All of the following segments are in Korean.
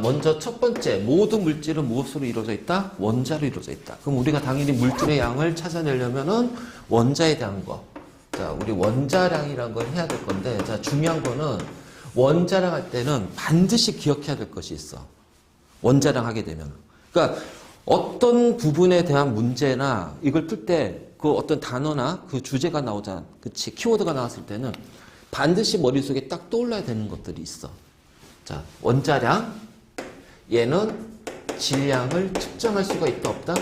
먼저 첫 번째, 모든 물질은 무엇으로 이루어져 있다? 원자로 이루어져 있다. 그럼 우리가 당연히 물질의 양을 찾아내려면은 원자에 대한 거. 자, 우리 원자량이라는 걸 해야 될 건데, 자, 중요한 거는 원자량 할 때는 반드시 기억해야 될 것이 있어. 원자량 하게 되면. 그러니까 어떤 부분에 대한 문제나 이걸 풀 때 그 어떤 단어나 그 주제가 나오잖아. 그치? 키워드가 나왔을 때는 반드시 머릿속에 딱 떠올라야 되는 것들이 있어. 자, 원자량. 얘는 질량을 측정할 수가 있다, 없다?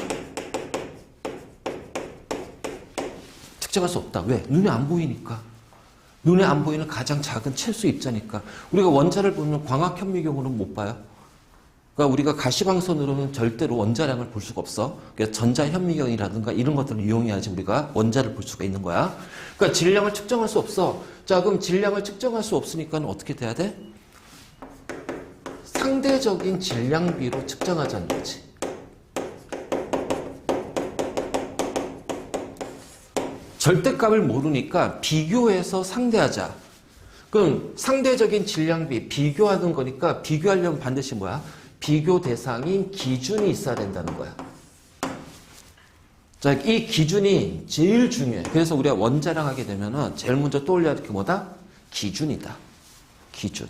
측정할 수 없다. 왜? 눈에 안 보이니까. 눈에 안 보이는 가장 작은 채수 입자니까. 우리가 원자를 보면 광학현미경으로는 못 봐요. 그러니까 우리가 가시광선으로는 절대로 원자량을 볼 수가 없어. 그래서 전자현미경이라든가 이런 것들을 이용해야지 우리가 원자를 볼 수가 있는 거야. 그러니까 질량을 측정할 수 없어. 자, 그럼 질량을 측정할 수 없으니까 어떻게 돼야 돼? 상대적인 질량비로 측정하자는 거지. 절대값을 모르니까 비교해서 상대하자. 그럼 상대적인 질량비, 비교하는 거니까 비교하려면 반드시 뭐야? 비교 대상인 기준이 있어야 된다는 거야. 자, 이 기준이 제일 중요해. 그래서 우리가 원자량 하게 되면은 제일 먼저 떠올려야 될 게 뭐다? 기준이다. 기준.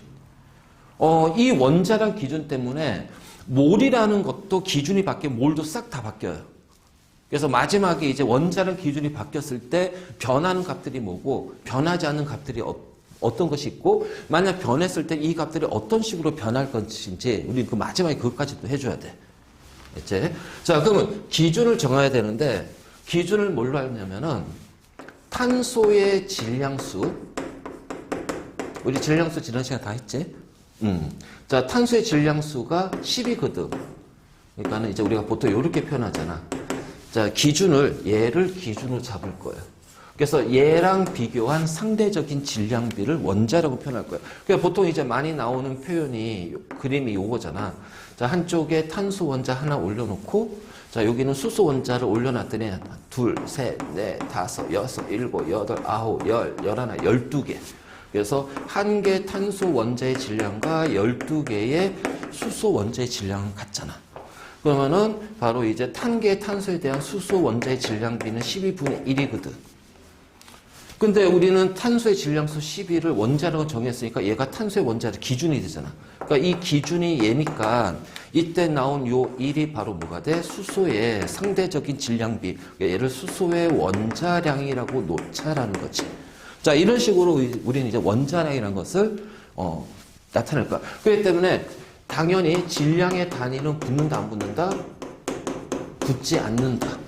이 원자량 기준 때문에 몰이라는 것도 기준이 바뀌면 몰도 싹 다 바뀌어요. 그래서 마지막에 이제 원자량 기준이 바뀌었을 때 변하는 값들이 뭐고 변하지 않는 값들이 어떤 것이 있고 만약 변했을 때 이 값들이 어떤 식으로 변할 것인지 우리 그 마지막에 그것까지도 해줘야 돼. 이제 자, 그러면 기준을 정해야 되는데 기준을 뭘로 하냐면은 탄소의 질량수. 우리 질량수 지난 시간 다 했지? 자, 탄소의 질량수가 10이거든. 그러니까는 이제 우리가 보통 이렇게 표현하잖아. 자, 얘를 기준으로 잡을 거예요. 그래서 얘랑 비교한 상대적인 질량비를 원자라고 표현할 거예요. 그러니까 보통 이제 많이 나오는 표현이, 그림이 요거잖아. 자, 한쪽에 탄소 원자 하나 올려놓고, 자, 여기는 수소 원자를 올려놨더니, 둘, 셋, 넷, 다섯, 여섯, 일곱, 여덟, 아홉, 열, 열하나, 12개. 그래서 한 개 탄소 원자의 질량과 12개의 수소 원자의 질량은 같잖아. 그러면은 바로 이제 한 개의 탄소에 대한 수소 원자의 질량비는 12분의 1이거든. 근데 우리는 탄소의 질량수 12를 원자라고 정했으니까 얘가 탄소의 원자의 기준이 되잖아. 그러니까 이 기준이 얘니까 이때 나온 요 1이 바로 뭐가 돼? 수소의 상대적인 질량비. 얘를 수소의 원자량이라고 놓자라는 거지. 자, 이런 식으로 우리는 이제 원자량이라는 것을 나타낼 거야. 그렇기 때문에 당연히 질량의 단위는 붙는다, 안 붙는다? 붙지 않는다.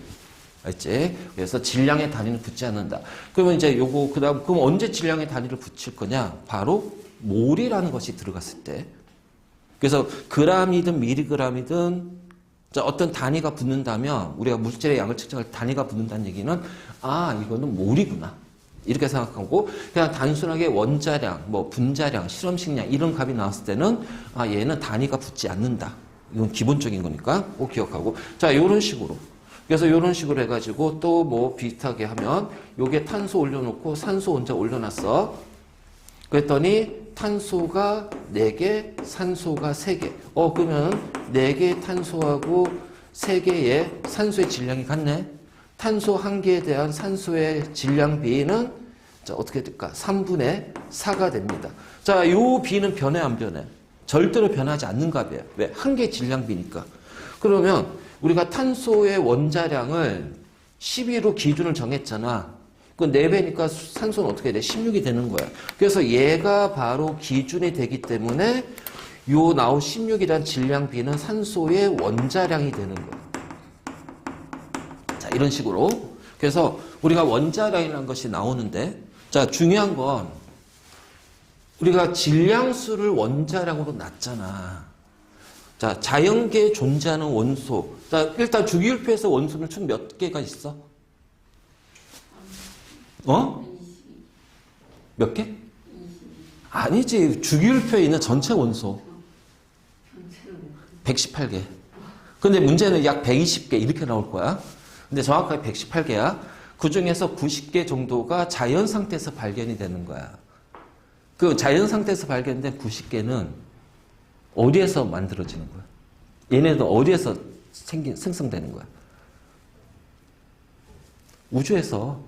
알지? 그래서 질량의 단위는 붙지 않는다. 그러면 이제 요거, 그럼 언제 질량의 단위를 붙일 거냐? 바로 몰이라는 것이 들어갔을 때. 그래서 그람이든 미리그람이든 어떤 단위가 붙는다면 우리가 물질의 양을 측정할 때 단위가 붙는다는 얘기는 이거는 몰이구나. 이렇게 생각하고 그냥 단순하게 원자량, 뭐 분자량, 실험식량 이런 값이 나왔을 때는 얘는 단위가 붙지 않는다. 이건 기본적인 거니까 꼭 기억하고. 자, 요런 식으로. 그래서 이런 식으로 해가지고 또 뭐 비슷하게 하면 요게 탄소 올려놓고 산소 원자 올려놨어. 그랬더니 탄소가 4개, 산소가 3개. 그러면 4개의 탄소하고 3개의 산소의 질량이 같네. 탄소 1개에 대한 산소의 질량 비는 자, 어떻게 될까? 3분의 4가 됩니다. 자, 요 비는 변해 안 변해? 절대로 변하지 않는 값이에요. 왜? 1개의 질량 비니까. 그러면 우리가 탄소의 원자량을 12로 기준을 정했잖아. 그 4배니까 산소는 어떻게 돼? 16이 되는 거야. 그래서 얘가 바로 기준이 되기 때문에 요 나온 16이란 질량비는 산소의 원자량이 되는 거야. 자, 이런 식으로. 그래서 우리가 원자량이라는 것이 나오는데, 자, 중요한 건 우리가 질량수를 원자량으로 놨잖아. 자, 자연계에 존재하는 원소. 자, 일단 주기율표에서 원소는 총 몇 개가 있어? 몇 개? 아니지. 주기율표에 있는 전체 원소. 118개. 근데 문제는 약 120개 이렇게 나올 거야. 근데 정확하게 118개야. 그 중에서 90개 정도가 자연 상태에서 발견이 되는 거야. 그 자연 상태에서 발견된 90개는 어디에서 만들어지는 거야? 얘네들 어디에서 생성되는 거야? 우주에서,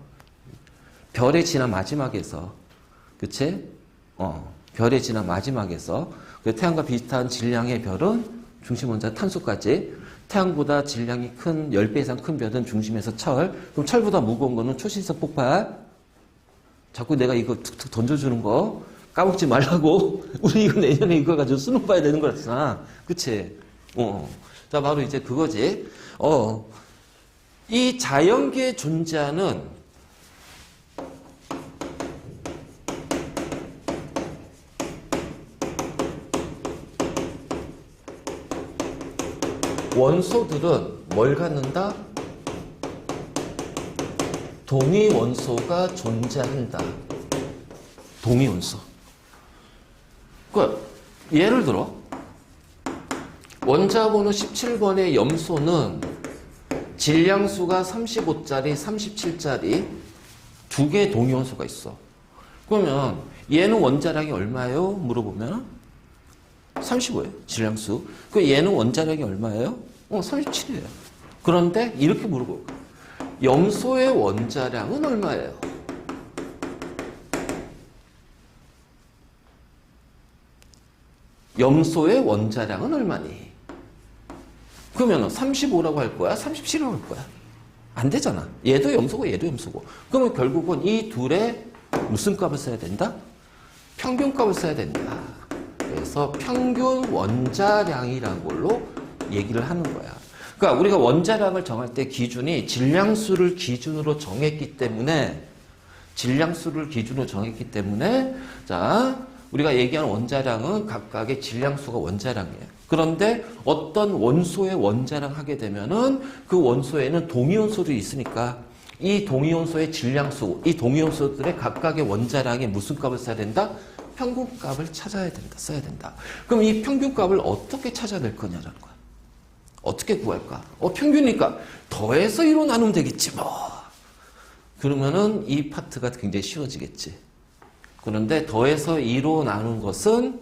별의 진화 마지막에서, 그치? 별의 진화 마지막에서, 그 태양과 비슷한 질량의 별은 중심 원자 탄소까지, 태양보다 질량이 큰 10배 이상 큰 별은 중심에서 철, 그럼 철보다 무거운 거는 초신성 폭발. 자꾸 내가 이거 툭툭 던져주는 거 까먹지 말라고. 우리 이거 내년에 이거 가지고 수능 봐야 되는 거였잖아. 그치? 자, 바로 이제 그거지. 이 자연계에 존재하는 원소들은 뭘 갖는다? 동위 원소가 존재한다. 동위 원소. 예를 들어 원자번호 17번의 염소는 질량수가 35짜리, 37짜리 두 개의 동위 원소가 있어. 그러면 얘는 원자량이 얼마예요? 물어보면 35예요. 질량수. 얘는 원자량이 얼마예요? 37이에요. 그런데 이렇게 물어보고 염소의 원자량은 얼마예요? 염소의 원자량은 얼마니? 그러면 35라고 할 거야? 37이라고 할 거야? 안 되잖아. 얘도 염소고 얘도 염소고. 그러면 결국은 이 둘의 무슨 값을 써야 된다? 평균값을 써야 된다. 그래서 평균 원자량이라는 걸로 얘기를 하는 거야. 그러니까 우리가 원자량을 정할 때 기준이 질량수를 기준으로 정했기 때문에 자, 우리가 얘기하는 원자량은 각각의 질량수가 원자량이에요. 그런데 어떤 원소의 원자량 하게 되면은 그 원소에는 동위원소들이 있으니까 이 동위원소의 질량수, 이 동위원소들의 각각의 원자량에 무슨 값을 써야 된다? 평균값을 찾아야 된다. 써야 된다. 그럼 이 평균값을 어떻게 찾아낼 거냐라는 거야. 어떻게 구할까? 평균이니까 더해서 2로 나누면 되겠지 뭐. 그러면은 이 파트가 굉장히 쉬워지겠지. 그런데 더해서 2로 나눈 것은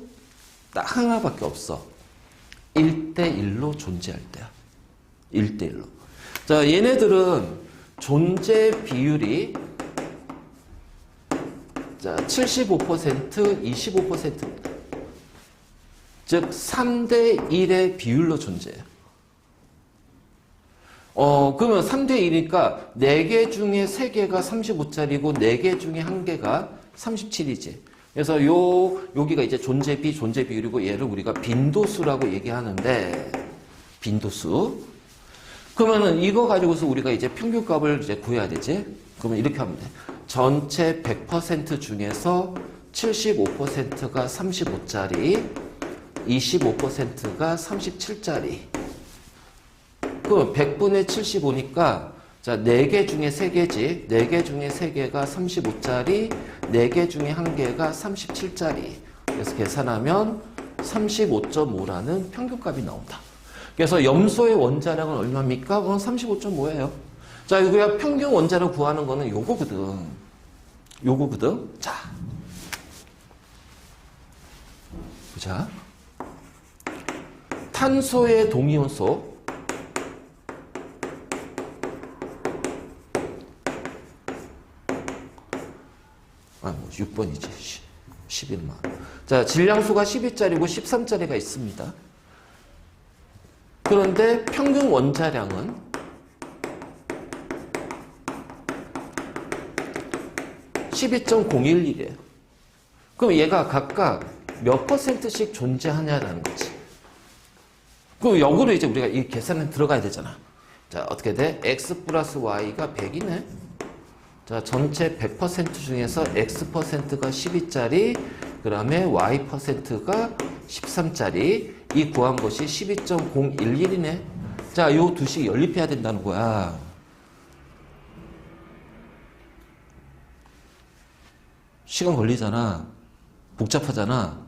딱 하나밖에 없어. 1대1로 존재할 때야. 1대1로. 자, 얘네들은 존재 비율이 자, 75%, 25%입니다. 즉 3대1의 비율로 존재해요. 그러면 3대1이니까 4개 중에 3개가 35짜리고 4개 중에 1개가 37이지. 그래서 여기가 이제 존재 비율이고 얘를 우리가 빈도수라고 얘기하는데, 빈도수. 그러면은 이거 가지고서 우리가 이제 평균값을 이제 구해야 되지. 그러면 이렇게 하면 돼. 전체 100% 중에서 75%가 35짜리, 25%가 37짜리. 그럼 100분의 75니까 자, 4개 중에 3개지. 4개 중에 3개가 35짜리, 4개 중에 1개가 37짜리. 그래서 계산하면 35.5라는 평균값이 나온다. 그래서 염소의 원자량은 얼마입니까? 35.5예요. 자, 이거야 평균 원자량 구하는 거는 요거거든. 자. 보자. 탄소의 동위원소. 뭐 6번이지. 11만. 자, 질량수가 12짜리고 13짜리가 있습니다. 그런데 평균 원자량은 12.011이에요. 그럼 얘가 각각 몇 %씩 존재하냐라는 거지. 그럼 역으로 이제 우리가 이 계산에 들어가야 되잖아. 자, 어떻게 돼? x 플러스 y가 100이네. 자, 전체 100% 중에서 x%가 12짜리, 그 다음에 y%가 13짜리, 이 구한 것이 12.011이네. 자, 요 두 식이 연립해야 된다는 거야. 시간 걸리잖아. 복잡하잖아.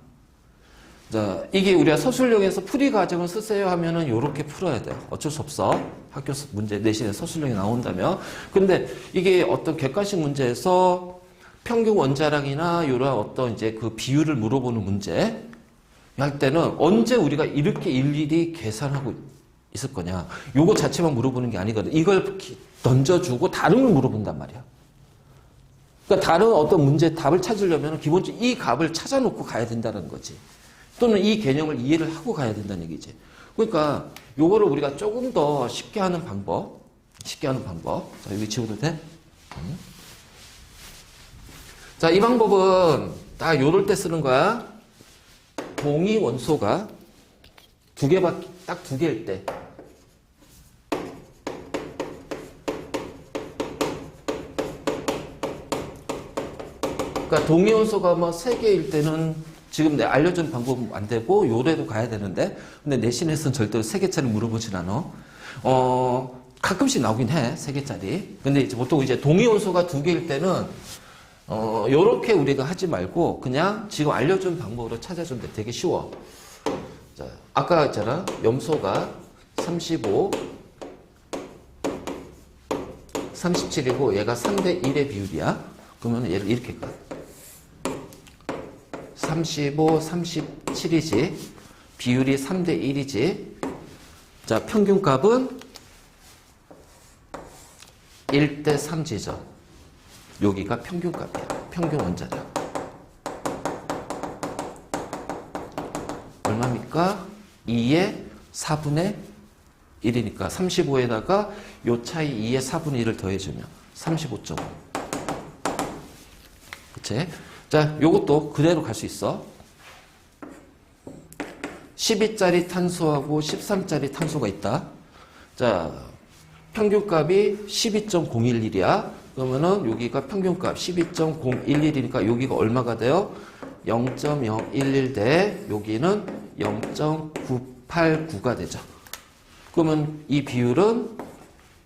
자, 이게 우리가 서술형에서 풀이 과정을 쓰세요 하면은 요렇게 풀어야 돼요. 어쩔 수 없어. 학교 문제 내신에 서술형이 나온다면. 근데 이게 어떤 객관식 문제에서 평균 원자량이나 요런 어떤 이제 그 비율을 물어보는 문제. 할 때는 언제 우리가 이렇게 일일이 계산하고 있을 거냐. 요거 자체만 물어보는 게 아니거든. 이걸 던져주고 다른 걸 물어본단 말이야. 그러니까 다른 어떤 문제 답을 찾으려면 기본적으로 이 값을 찾아놓고 가야 된다는 거지. 또는 이 개념을 이해를 하고 가야 된다는 얘기지. 그러니까 요거를 우리가 조금 더 쉽게 하는 방법. 자, 여기 지워도 돼? 자, 이 방법은 딱 요럴 때 쓰는 거야. 동위 원소가 딱 두 개일 때. 그러니까 동위 원소가 뭐 세 개일 때는 지금 내가 알려준 방법은 안 되고 요래도 가야 되는데, 근데 내신에서는 절대로 세 개짜리 물어보진 않아. 가끔씩 나오긴 해, 세 개짜리. 근데 이제 보통 이제 동위 원소가 두 개일 때는 요렇게 우리가 하지 말고 그냥 지금 알려준 방법으로 찾아주면 돼. 되게 쉬워. 자, 아까 했잖아. 염소가 35, 37이고 얘가 3대 1의 비율이야. 그러면 얘를 이렇게 가. 35, 37이지. 비율이 3대 1이지. 자, 평균값은 1대 3지죠. 여기가 평균값이야. 평균 원자량. 얼마입니까? 2의 4분의 1이니까 35에다가 요 차이 2의 4분의 1을 더해주면 35.5. 그치? 자, 요것도 그대로 갈 수 있어. 12짜리 탄소하고 13짜리 탄소가 있다. 자, 평균값이 12.011이야. 그러면은 여기가 평균값 12.011이니까 여기가 얼마가 돼요? 0.011 대 여기는 0.989가 되죠. 그러면 이 비율은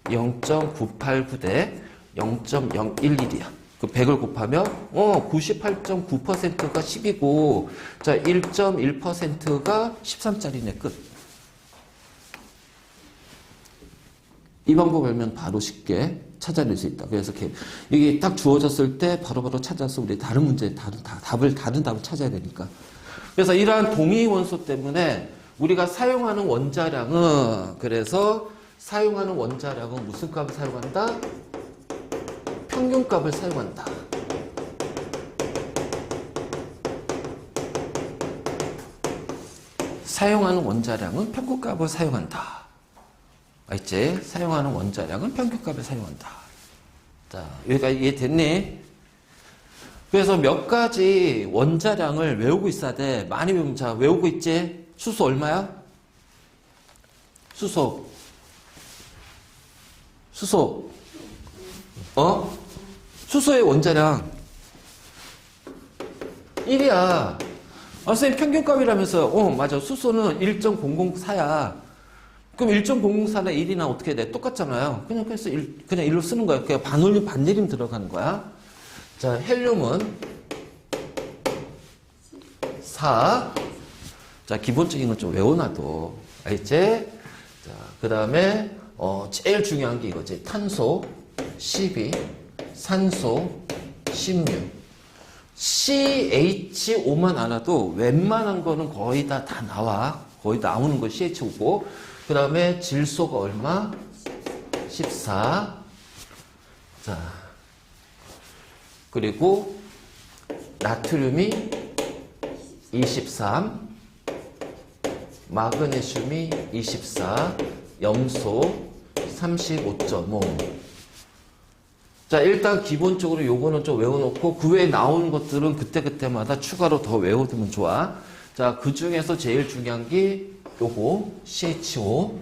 0.989 대 0.011이야. 그 100을 곱하면 98.9%가 10이고 자 1.1%가 13짜리네. 끝. 이 방법 알면 바로 쉽게 찾아낼 수 있다. 그래서 이게 딱 주어졌을 때 바로바로 찾아서 우리 다른 문제, 다른 답을 찾아야 되니까. 그래서 이러한 동위 원소 때문에 우리가 사용하는 원자량은 무슨 값을 사용한다? 평균값을 사용한다. 사용하는 원자량은 평균값을 사용한다. 알지? 사용하는 원자량은 평균값을 사용한다. 자, 여기가 이해됐니? 그래서 몇 가지 원자량을 외우고 있어야 돼. 많이 외우면 자, 외우고 있지? 수소 얼마야? 수소. 수소의 원자량 1이야. 선생님 평균값이라면서 맞아. 수소는 1.004야. 그럼 1.004나 1이나 어떻게 돼? 똑같잖아요. 그래서 그냥 1로 쓰는 거야. 그냥 반올림 들어가는 거야. 자, 헬륨은 4. 자, 기본적인 건 좀 외워놔도. 알겠지? 자, 그 다음에, 제일 중요한 게 이거지. 탄소 12, 산소 16. CH5만 안 와도 웬만한 거는 거의 다 나와. 거의 나오는 거 CH5고. 그 다음에 질소가 얼마? 14. 자, 그리고 나트륨이 23. 마그네슘이 24. 염소 35.5. 자, 일단 기본적으로 요거는 좀 외워놓고 그 외에 나오는 것들은 그때그때마다 추가로 더 외워두면 좋아. 자, 그 중에서 제일 중요한 게 요거 CH5.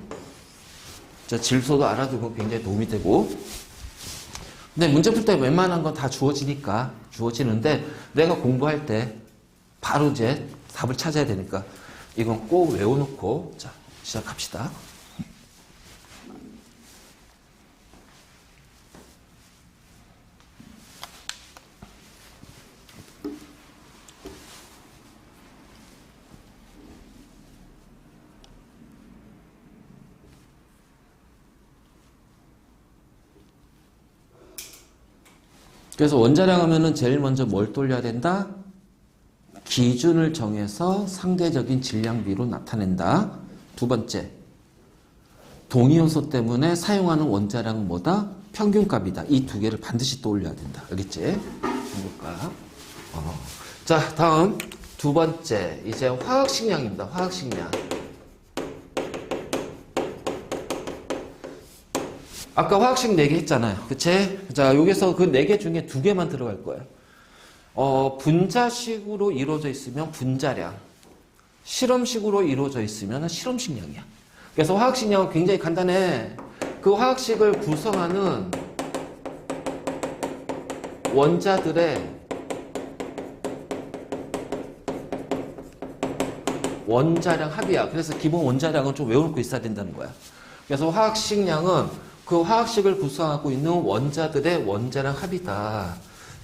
자, 질소도 알아두면 굉장히 도움이 되고. 근데 문제 풀 때 웬만한 건 다 주어지는데 내가 공부할 때 바로 이제 답을 찾아야 되니까 이건 꼭 외워놓고 자, 시작합시다. 그래서 원자량 하면은 제일 먼저 뭘 돌려야 된다? 기준을 정해서 상대적인 질량비로 나타낸다. 두 번째, 동위요소 때문에 사용하는 원자량은 뭐다? 평균값이다. 이 두 개를 반드시 떠올려야 된다. 알겠지? 평균값. 자, 다음 두 번째, 이제 화학식량입니다. 화학식량. 아까 화학식 4개 했잖아요. 그치? 자, 여기서 그 4개 중에 2개만 들어갈 거예요. 분자식으로 이루어져 있으면 분자량, 실험식으로 이루어져 있으면 실험식량이야. 그래서 화학식량은 굉장히 간단해. 그 화학식을 구성하는 원자들의 원자량 합이야. 그래서 기본 원자량은 좀 외워놓고 있어야 된다는 거야. 그래서 화학식량은 그 화학식을 구성하고 있는 원자들의 원자량 합이다.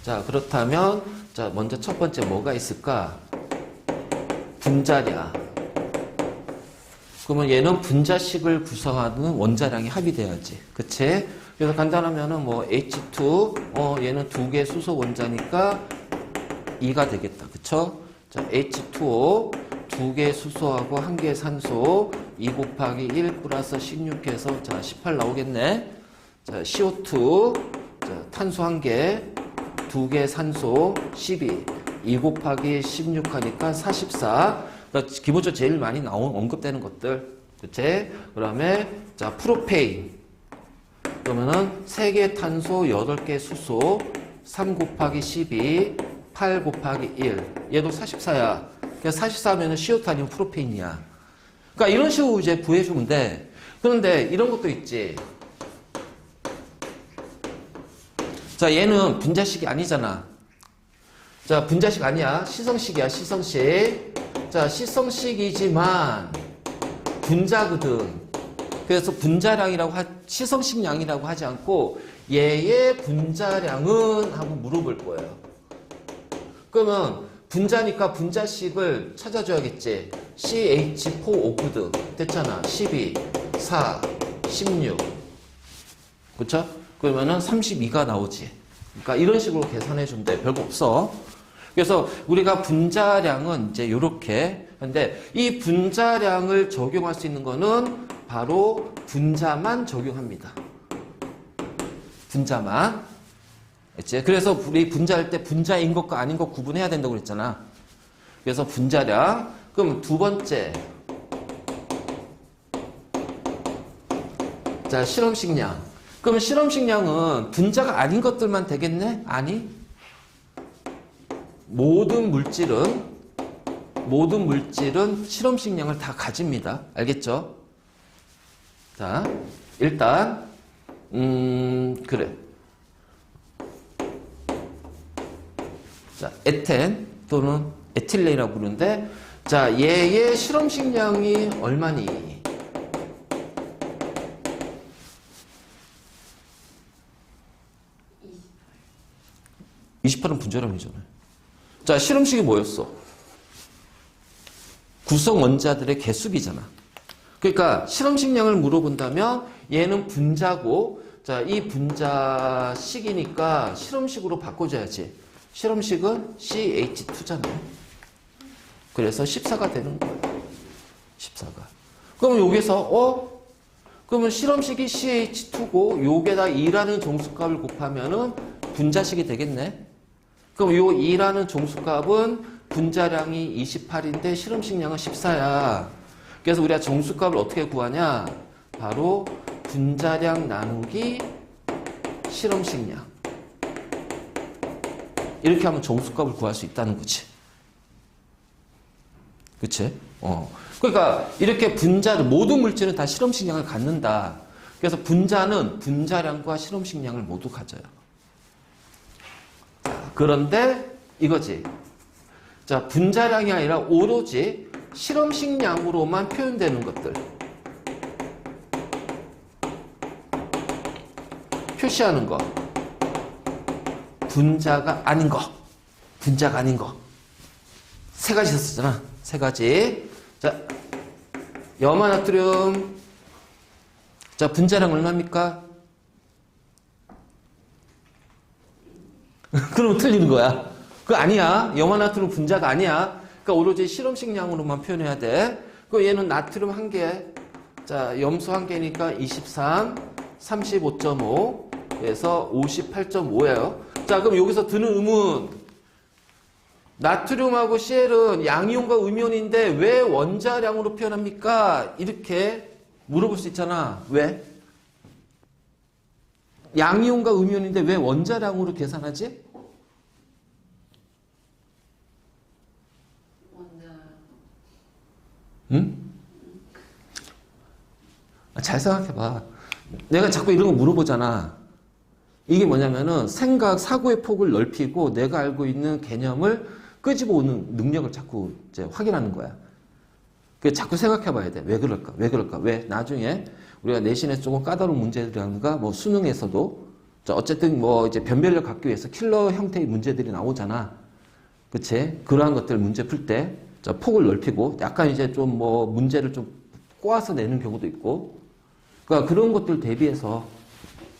자, 그렇다면, 자, 먼저 첫 번째 뭐가 있을까? 분자량. 그러면 얘는 분자식을 구성하는 원자량이 합이 돼야지. 그치? 그래서 간단하면은 뭐 H2, 얘는 2개 수소 원자니까 2가 되겠다. 그쵸? 자, H2O, 2개 수소하고 1개 산소, 2 곱하기 1 플러스 16해서, 자, 18 나오겠네. 자, CO2, 자, 탄소 1개, 2개 산소, 12. 2 곱하기 16 하니까 44. 그러니까 기본적으로 제일 많이 언급되는 것들. 그치? 그 다음에, 자, 프로페인. 그러면은 3개 탄소, 8개 수소, 3 곱하기 12, 8 곱하기 1. 얘도 44야. 그래서 44면은 CO2 아니면 프로페인이야. 그러니까 이런 식으로 이제 구해주면 돼. 그런데 이런 것도 있지. 자, 얘는 분자식이 아니잖아. 자, 분자식 아니야. 시성식이야, 시성식. 자, 시성식이지만 분자거든. 그래서 분자량이라고 시성식량이라고 하지 않고 얘의 분자량은 하고 물어볼 거예요. 그러면 분자니까 분자식을 찾아줘야겠지. CH4O 됐잖아. 12, 4, 16. 그쵸? 그러면은 32가 나오지. 그러니까 이런 식으로 계산해 주면 돼. 별거 없어. 그래서 우리가 분자량은 이제 요렇게. 근데 이 분자량을 적용할 수 있는 거는 바로 분자만 적용합니다. 분자만. 그치? 그래서 우리 분자할 때 분자인 것과 아닌 것 구분해야 된다고 그랬잖아. 그래서 분자량. 그럼 두 번째. 자, 실험식량. 그럼 실험식량은 분자가 아닌 것들만 되겠네? 아니. 모든 물질은 실험식량을 다 가집니다. 알겠죠? 자, 일단, 그래. 자, 에텐 또는 에틸렌이라고 부르는데, 자, 얘의 실험식량이 얼마니? 28은 분자량이잖아요. 자, 실험식이 뭐였어? 구성 원자들의 개수비잖아. 그러니까 실험식량을 물어본다면 얘는 분자고, 자, 이 분자식이니까 실험식으로 바꿔줘야지. 실험식은 CH2잖아요. 그래서 14가 되는 거예요. 14가. 그럼 여기서 그러면 실험식이 CH2고 요게다 2라는 종수값을 곱하면은 분자식이 되겠네. 그럼 요 2라는 종수값은 분자량이 28인데 실험식량은 14야. 그래서 우리가 종수값을 어떻게 구하냐? 바로 분자량 나누기 실험식량. 이렇게 하면 종수값을 구할 수 있다는 거지. 그치? 그러니까 이렇게 모든 물질은 다 실험식량을 갖는다. 그래서 분자는 분자량과 실험식량을 모두 가져요. 그런데 이거지. 자, 분자량이 아니라 오로지 실험식량으로만 표현되는 것들. 표시하는 거. 분자가 아닌 거. 분자가 아닌 거. 세 가지 썼잖아. 세 가지. 자, 염화나트륨. 자, 분자량 얼마입니까? 그러면 틀리는 거야. 그거 아니야. 염화나트륨 분자가 아니야. 그러니까 오로지 실험식 양으로만 표현해야 돼. 그 얘는 나트륨 1개, 자 염소 1개니까 23, 35.5, 그래서 58.5예요. 자 그럼 여기서 드는 의문, 나트륨하고 CL은 양이온과 음이온인데 왜 원자량으로 표현합니까? 이렇게 물어볼 수 있잖아. 왜? 양이온과 음이온인데 왜 원자량으로 계산하지? 응? 잘 생각해봐. 내가 자꾸 이런 거 물어보잖아. 이게 뭐냐면은 생각, 사고의 폭을 넓히고 내가 알고 있는 개념을 끄집어 오는 능력을 자꾸 이제 확인하는 거야. 그 자꾸 생각해 봐야 돼. 왜 그럴까? 왜 그럴까? 왜? 나중에 우리가 내신에서 조금 까다로운 문제들이라든가 뭐 수능에서도 어쨌든 뭐 이제 변별력 갖기 위해서 킬러 형태의 문제들이 나오잖아. 그치? 그러한 것들 문제 풀 때 폭을 넓히고 약간 이제 좀 뭐 문제를 좀 꼬아서 내는 경우도 있고. 그러니까 그런 것들 대비해서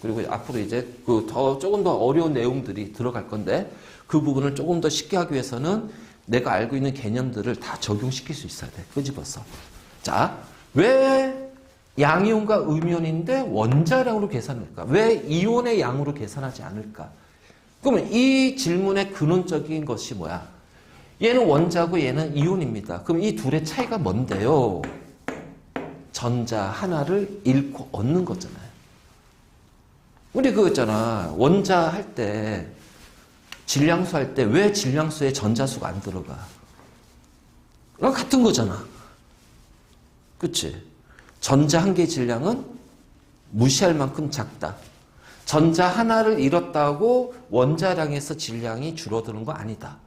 그리고 앞으로 이제 그 조금 더 어려운 내용들이 들어갈 건데 그 부분을 조금 더 쉽게 하기 위해서는 내가 알고 있는 개념들을 다 적용시킬 수 있어야 돼. 끄집어서. 자, 왜 양이온과 음이온인데 원자량으로 계산할까? 왜 이온의 양으로 계산하지 않을까? 그러면 이 질문의 근원적인 것이 뭐야? 얘는 원자고 얘는 이온입니다. 그럼 이 둘의 차이가 뭔데요? 전자 하나를 잃고 얻는 거잖아요. 우리 그거 있잖아. 원자 할 때, 질량수 할 때 왜 질량수에 전자수가 안 들어가? 그럼 같은 거잖아. 그치? 전자 한 개의 질량은 무시할 만큼 작다. 전자 하나를 잃었다고 원자량에서 질량이 줄어드는 거 아니다.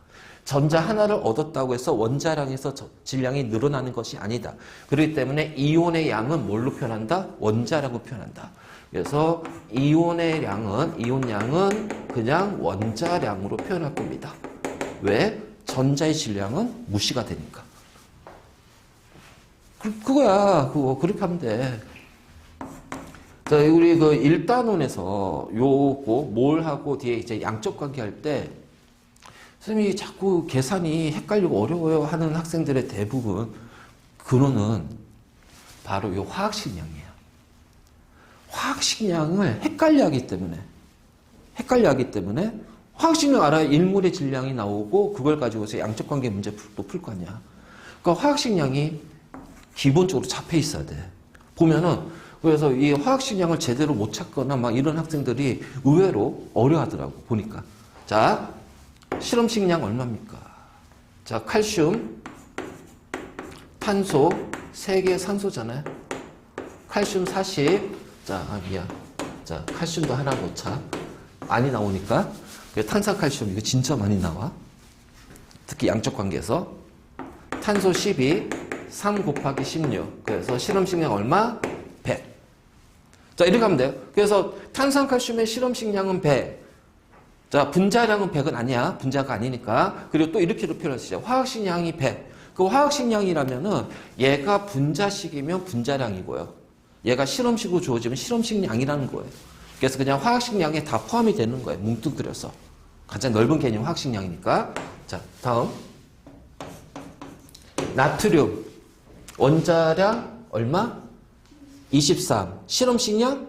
전자 하나를 얻었다고 해서 원자량에서 질량이 늘어나는 것이 아니다. 그렇기 때문에 이온의 양은 뭘로 표현한다? 원자량으로 표현한다. 그래서 이온 양은 그냥 원자량으로 표현할 겁니다. 왜? 전자의 질량은 무시가 되니까. 그거야. 그거 그렇게 하면 돼. 자, 우리 그 1단원에서 요거 몰하고 뒤에 이제 양적 관계 할 때 선생님이 자꾸 계산이 헷갈리고 어려워요 하는 학생들의 대부분 근원은 바로 요 화학식량이에요. 화학식량을 헷갈려 하기 때문에 화학식량 알아야 일몰의 질량이 나오고 그걸 가지고서 양적 관계 문제 또 풀 거 아니야. 그러니까 화학식량이 기본적으로 잡혀 있어야 돼. 보면은 그래서 이 화학식량을 제대로 못 찾거나 막 이런 학생들이 의외로 어려워하더라고 보니까. 자, 실험식량 얼마입니까? 자, 칼슘, 탄소, 3개 산소잖아요. 칼슘 40. 자, 미안. 자, 칼슘도 하나 넣자. 많이 나오니까. 탄산칼슘 이거 진짜 많이 나와. 특히 양적 관계에서. 탄소 12, 3 곱하기 16. 그래서 실험식량 얼마? 100. 자, 이렇게 하면 돼요. 그래서 탄산칼슘의 실험식량은 100. 자, 분자량은 100은 아니야. 분자가 아니니까. 그리고 또 이렇게도 표현할 수 있어요. 화학식량이 100. 그 화학식량이라면은 얘가 분자식이면 분자량이고요. 얘가 실험식으로 주어지면 실험식량이라는 거예요. 그래서 그냥 화학식량에 다 포함이 되는 거예요. 뭉뚱그려서. 가장 넓은 개념 화학식량이니까. 자, 다음. 나트륨. 원자량 얼마? 23. 실험식량?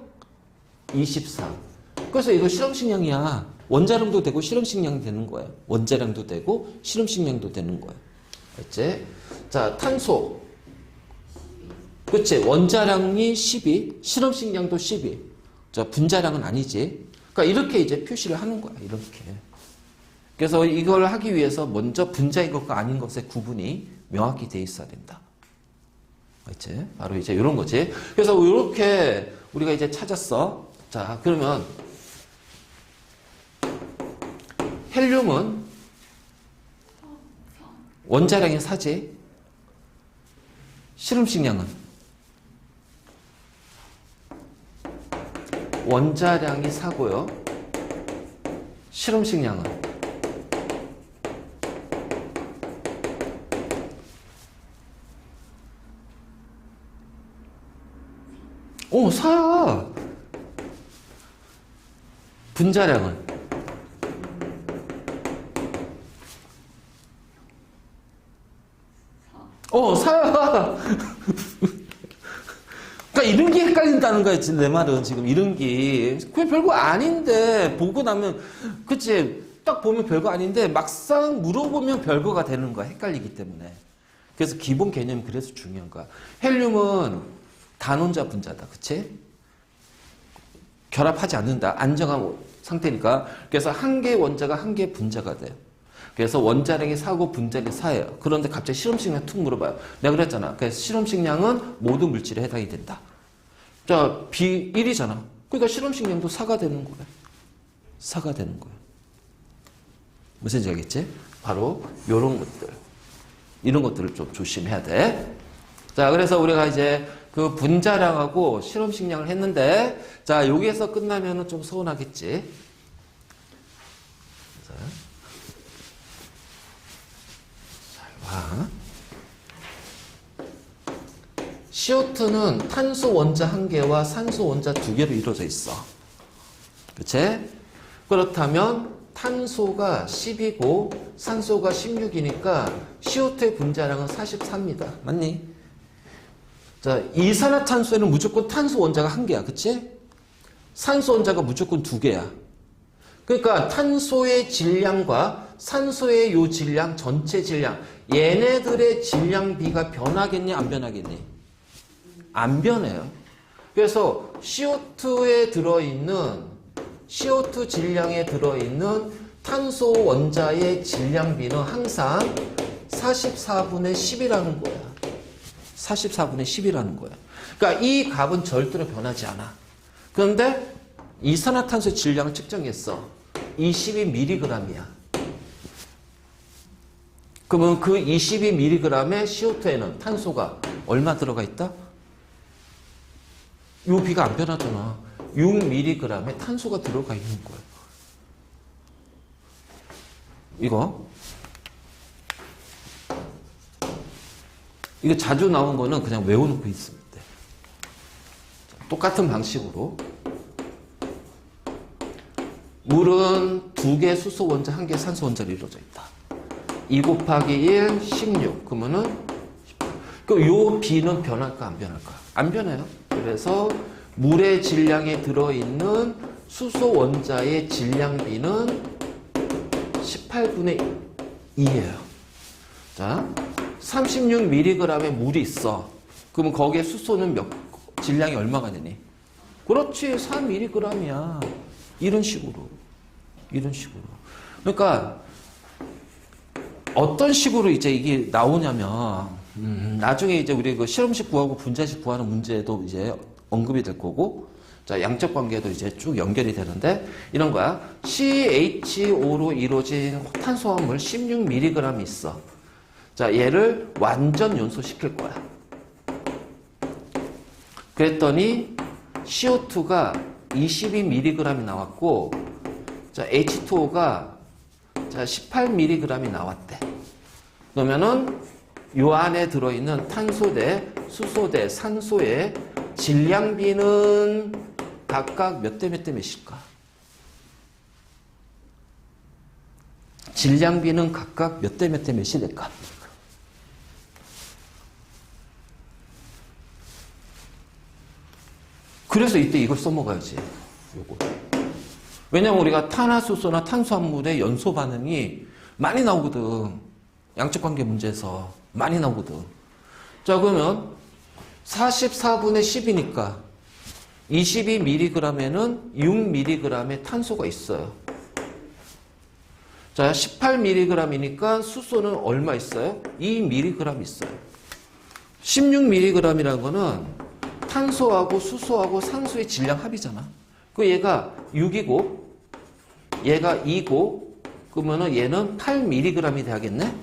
23. 그래서 이거 실험식량이야. 원자량도 되고 실험식량이 되는 거예요. 원자량도 되고 실험식량도 되는 거예요. 알지? 자, 탄소. 그치? 원자량이 12, 실험식량도 12. 자, 분자량은 아니지. 그러니까 이렇게 이제 표시를 하는 거야. 이렇게. 그래서 이걸 하기 위해서 먼저 분자인 것과 아닌 것의 구분이 명확히 돼 있어야 된다. 알지? 바로 이제 이런 거지. 그래서 이렇게 우리가 이제 찾았어. 자, 그러면 헬륨은 원자량이 4지. 실험식량은 원자량이 4고요. 실험식량은 오, 4야. 분자량은 그러니까 이런 게 헷갈린다는 거야, 지금 내 말은. 지금 이런 게. 그게 별거 아닌데, 보고 나면, 그치? 딱 보면 별거 아닌데, 막상 물어보면 별거가 되는 거야. 헷갈리기 때문에. 그래서 기본 개념이 그래서 중요한 거야. 헬륨은 단원자 분자다. 그치? 결합하지 않는다. 안정한 상태니까. 그래서 한 개의 원자가 한 개의 분자가 돼요. 그래서 원자량이 4고 분자량이 4예요. 그런데 갑자기 실험식량 툭 물어봐요. 내가 그랬잖아. 그래서 실험식량은 모든 물질에 해당이 된다. 자, B 1이잖아. 그러니까 실험식량도 4가 되는 거야. 4가 되는 거야. 무슨지 알겠지? 바로 이런 것들. 이런 것들을 좀 조심해야 돼. 자, 그래서 우리가 이제 그 분자량하고 실험식량을 했는데, 자, 여기에서 끝나면은 좀 서운하겠지. CO2는 탄소 원자 한 개와 산소 원자 두 개로 이루어져 있어. 그치? 그렇다면 탄소가 10이고 산소가 16이니까 CO2의 분자량은 44입니다. 맞니? 자, 이산화탄소에는 무조건 탄소 원자가 한 개야. 그치? 산소 원자가 무조건 두 개야. 그러니까 탄소의 질량과 산소의 요 질량, 전체 질량, 얘네들의 질량비가 변하겠니? 안 변하겠니? 안 변해요. 그래서 CO2에 들어있는, CO2 질량에 들어있는 탄소 원자의 질량비는 항상 44분의 10이라는 거야. 44분의 10이라는 거야. 그러니까 이 값은 절대로 변하지 않아. 그런데 이산화탄소의 질량을 측정했어. 22mg이야. 그러면 그 22mg의 CO2에는 탄소가 얼마 들어가 있다? 요 비가 안 변하잖아. 6mg의 탄소가 들어가 있는 거예요. 이거 자주 나온 거는 그냥 외워놓고 있으면 돼. 똑같은 방식으로 물은 2개 수소 원자, 1개 산소 원자로 이루어져 있다. 2 곱하기 1, 16. 그러면은 요 비는 변할까 안 변할까? 안 변해요. 그래서 물의 질량에 들어있는 수소 원자의 질량비는 18분의 2예요. 자, 36mg의 물이 있어. 그러면 거기에 수소는 질량이 얼마가 되니? 그렇지, 4mg이야. 이런 식으로. 그러니까 어떤 식으로 이제 이게 나오냐면 나중에 이제 우리 그 실험식 구하고 분자식 구하는 문제도 이제 언급이 될 거고, 자, 양적 관계도 이제 쭉 연결이 되는데 이런 거야. CHO로 이루어진 탄수화물 16mg 있어. 자, 얘를 완전 연소시킬 거야. 그랬더니 CO2가 22mg이 나왔고, 자, H2O가 자, 18mg이 나왔대. 그러면은 요 안에 들어있는 탄소 대 수소 대 산소의 질량비는 각각 몇 대 몇 대 몇일까? 질량비는 각각 몇 대 몇 대 몇이 될까? 그래서 이때 이걸 써먹어야지. 요거. 왜냐면 우리가 탄화수소나 탄수화물의 연소 반응이 많이 나오거든. 양적 관계 문제에서 많이 나오거든. 자, 그러면 44분의 10이니까 22mg에는 6mg의 탄소가 있어요. 자, 18mg이니까 수소는 얼마 있어요? 2mg 있어요. 16mg이라는 거는 탄소하고 수소하고 산소의 질량 합이잖아. 그 얘가 6이고 얘가 2고 그러면은 얘는 8mg이 돼야겠네.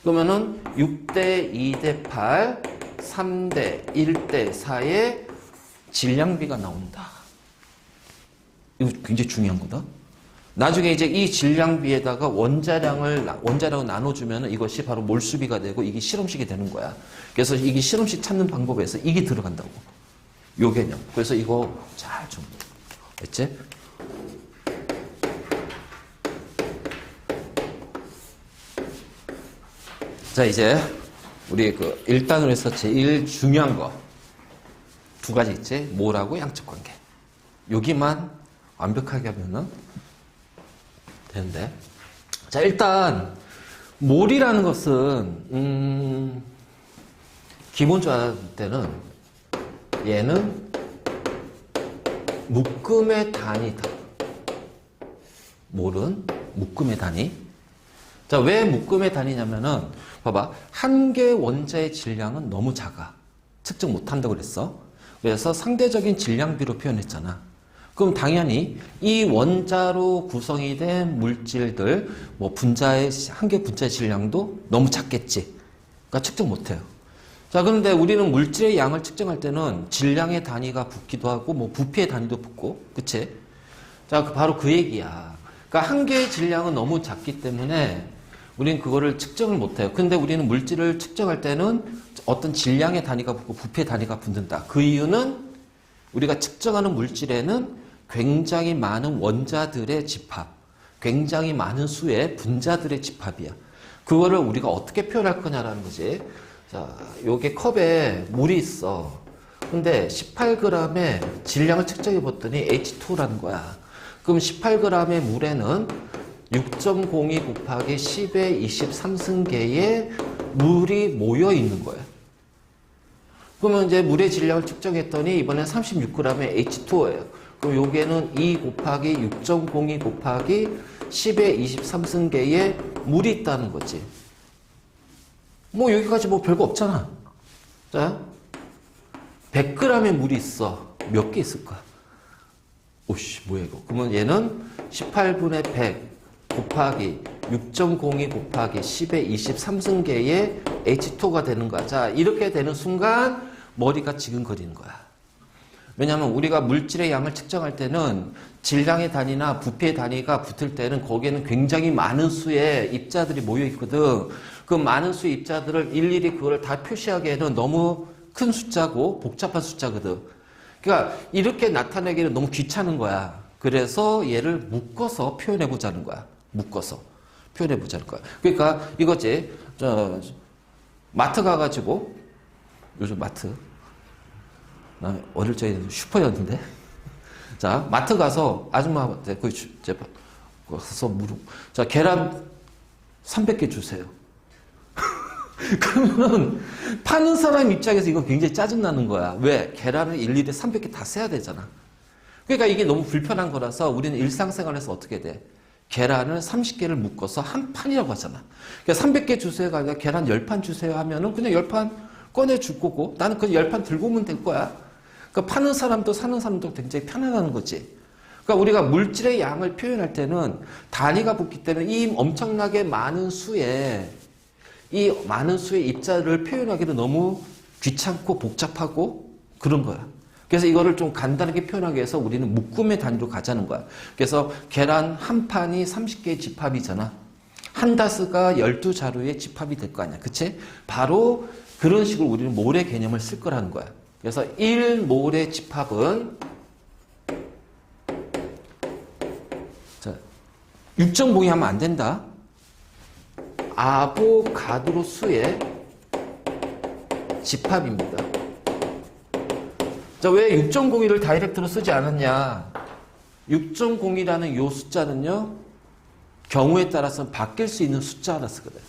그러면은 6대 2대 8, 3대 1대 4의 질량비가 나온다. 이거 굉장히 중요한 거다. 나중에 이제 이 질량비에다가 원자량을 나눠주면 이것이 바로 몰수비가 되고 이게 실험식이 되는 거야. 그래서 이게 실험식 찾는 방법에서 이게 들어간다고. 요 개념. 그래서 이거 잘 좀, 됐지? 자, 이제 우리 그 1단으로 해서 제일 중요한 거. 두 가지 있지. 몰하고 양측 관계. 여기만 완벽하게 하면은 되는데. 자, 일단 몰이라는 것은 기본적으로 때는 얘는 묶음의 단위다. 몰은 묶음의 단위. 자, 왜 묶음의 단위냐면은 봐봐. 한 개 원자의 질량은 너무 작아. 측정 못한다고 그랬어. 그래서 상대적인 질량비로 표현했잖아. 그럼 당연히 이 원자로 구성이 된 물질들, 뭐 분자의, 한 개 분자의 질량도 너무 작겠지. 그러니까 측정 못해요. 자, 그런데 우리는 물질의 양을 측정할 때는 질량의 단위가 붙기도 하고, 뭐 부피의 단위도 붙고, 그치? 자, 바로 그 얘기야. 그러니까 한 개의 질량은 너무 작기 때문에 우리는 그거를 측정을 못해요. 근데 우리는 물질을 측정할 때는 어떤 질량의 단위가 붙고 부피의 단위가 붙는다. 그 이유는 우리가 측정하는 물질에는 굉장히 많은 원자들의 집합, 굉장히 많은 수의 분자들의 집합이야. 그거를 우리가 어떻게 표현할 거냐라는 거지. 자, 요게 컵에 물이 있어. 근데 18g의 질량을 측정해 봤더니 H2라는 거야. 그럼 18g의 물에는 6.02 곱하기 10의 23승계의 물이 모여 있는 거야. 그러면 이제 물의 질량을 측정했더니 이번엔 36g의 H2예요. 그럼 여기에는 2 곱하기 6.02 곱하기 10의 23승계의 물이 있다는 거지. 뭐 여기까지 뭐 별거 없잖아. 자, 100g의 물이 있어. 몇 개 있을까? 오씨, 뭐야 이거. 그러면 얘는 18분의 100 곱하기 6.02 곱하기 10의 23승계의 H2가 되는 거야. 자, 이렇게 되는 순간 머리가 지근거리는 거야. 왜냐하면 우리가 물질의 양을 측정할 때는 질량의 단위나 부피의 단위가 붙을 때는 거기에는 굉장히 많은 수의 입자들이 모여 있거든. 그 많은 수의 입자들을 일일이 그걸 다 표시하기에는 너무 큰 숫자고 복잡한 숫자거든. 그러니까 이렇게 나타내기는 너무 귀찮은 거야. 그래서 얘를 묶어서 표현해보자는 거야. 묶어서 표현해보자는 거야. 그러니까 이거지. 마트 가가지고, 요즘 마트. 나 어릴 적에 슈퍼였는데. 자, 마트 가서 아줌마한테 가서 물어. 자, 계란 300개 주세요. 그러면 파는 사람 입장에서 이거 굉장히 짜증나는 거야. 왜? 계란을 일일이 300개 다 세야 되잖아. 그러니까 이게 너무 불편한 거라서 우리는 일상생활에서 어떻게 돼? 계란을 30개를 묶어서 한 판이라고 하잖아. 그러니까 300개 주세요가 아니라 계란 10판 주세요 하면은 그냥 10판 꺼내줄 거고 나는 그 10판 들고 오면 될 거야. 그러니까 파는 사람도 사는 사람도 굉장히 편안한 거지. 그러니까 우리가 물질의 양을 표현할 때는 단위가 붙기 때문에 이 엄청나게 많은 수의 입자를 표현하기는 너무 귀찮고 복잡하고 그런 거야. 그래서 이거를 좀 간단하게 표현하기 위해서 우리는 묶음의 단위로 가자는 거야. 그래서 계란 한 판이 30개의 집합이잖아. 한 다스가 12자루의 집합이 될 거 아니야. 그치? 바로 그런 식으로 우리는 몰의 개념을 쓸 거라는 거야. 그래서 1몰의 집합은 6.02 하면 안 된다. 아보가드로 수의 집합입니다. 자, 왜 6.02를 다이렉트로 쓰지 않았냐? 6.02라는 이 숫자는요, 경우에 따라서는 바뀔 수 있는 숫자라 쓰거든.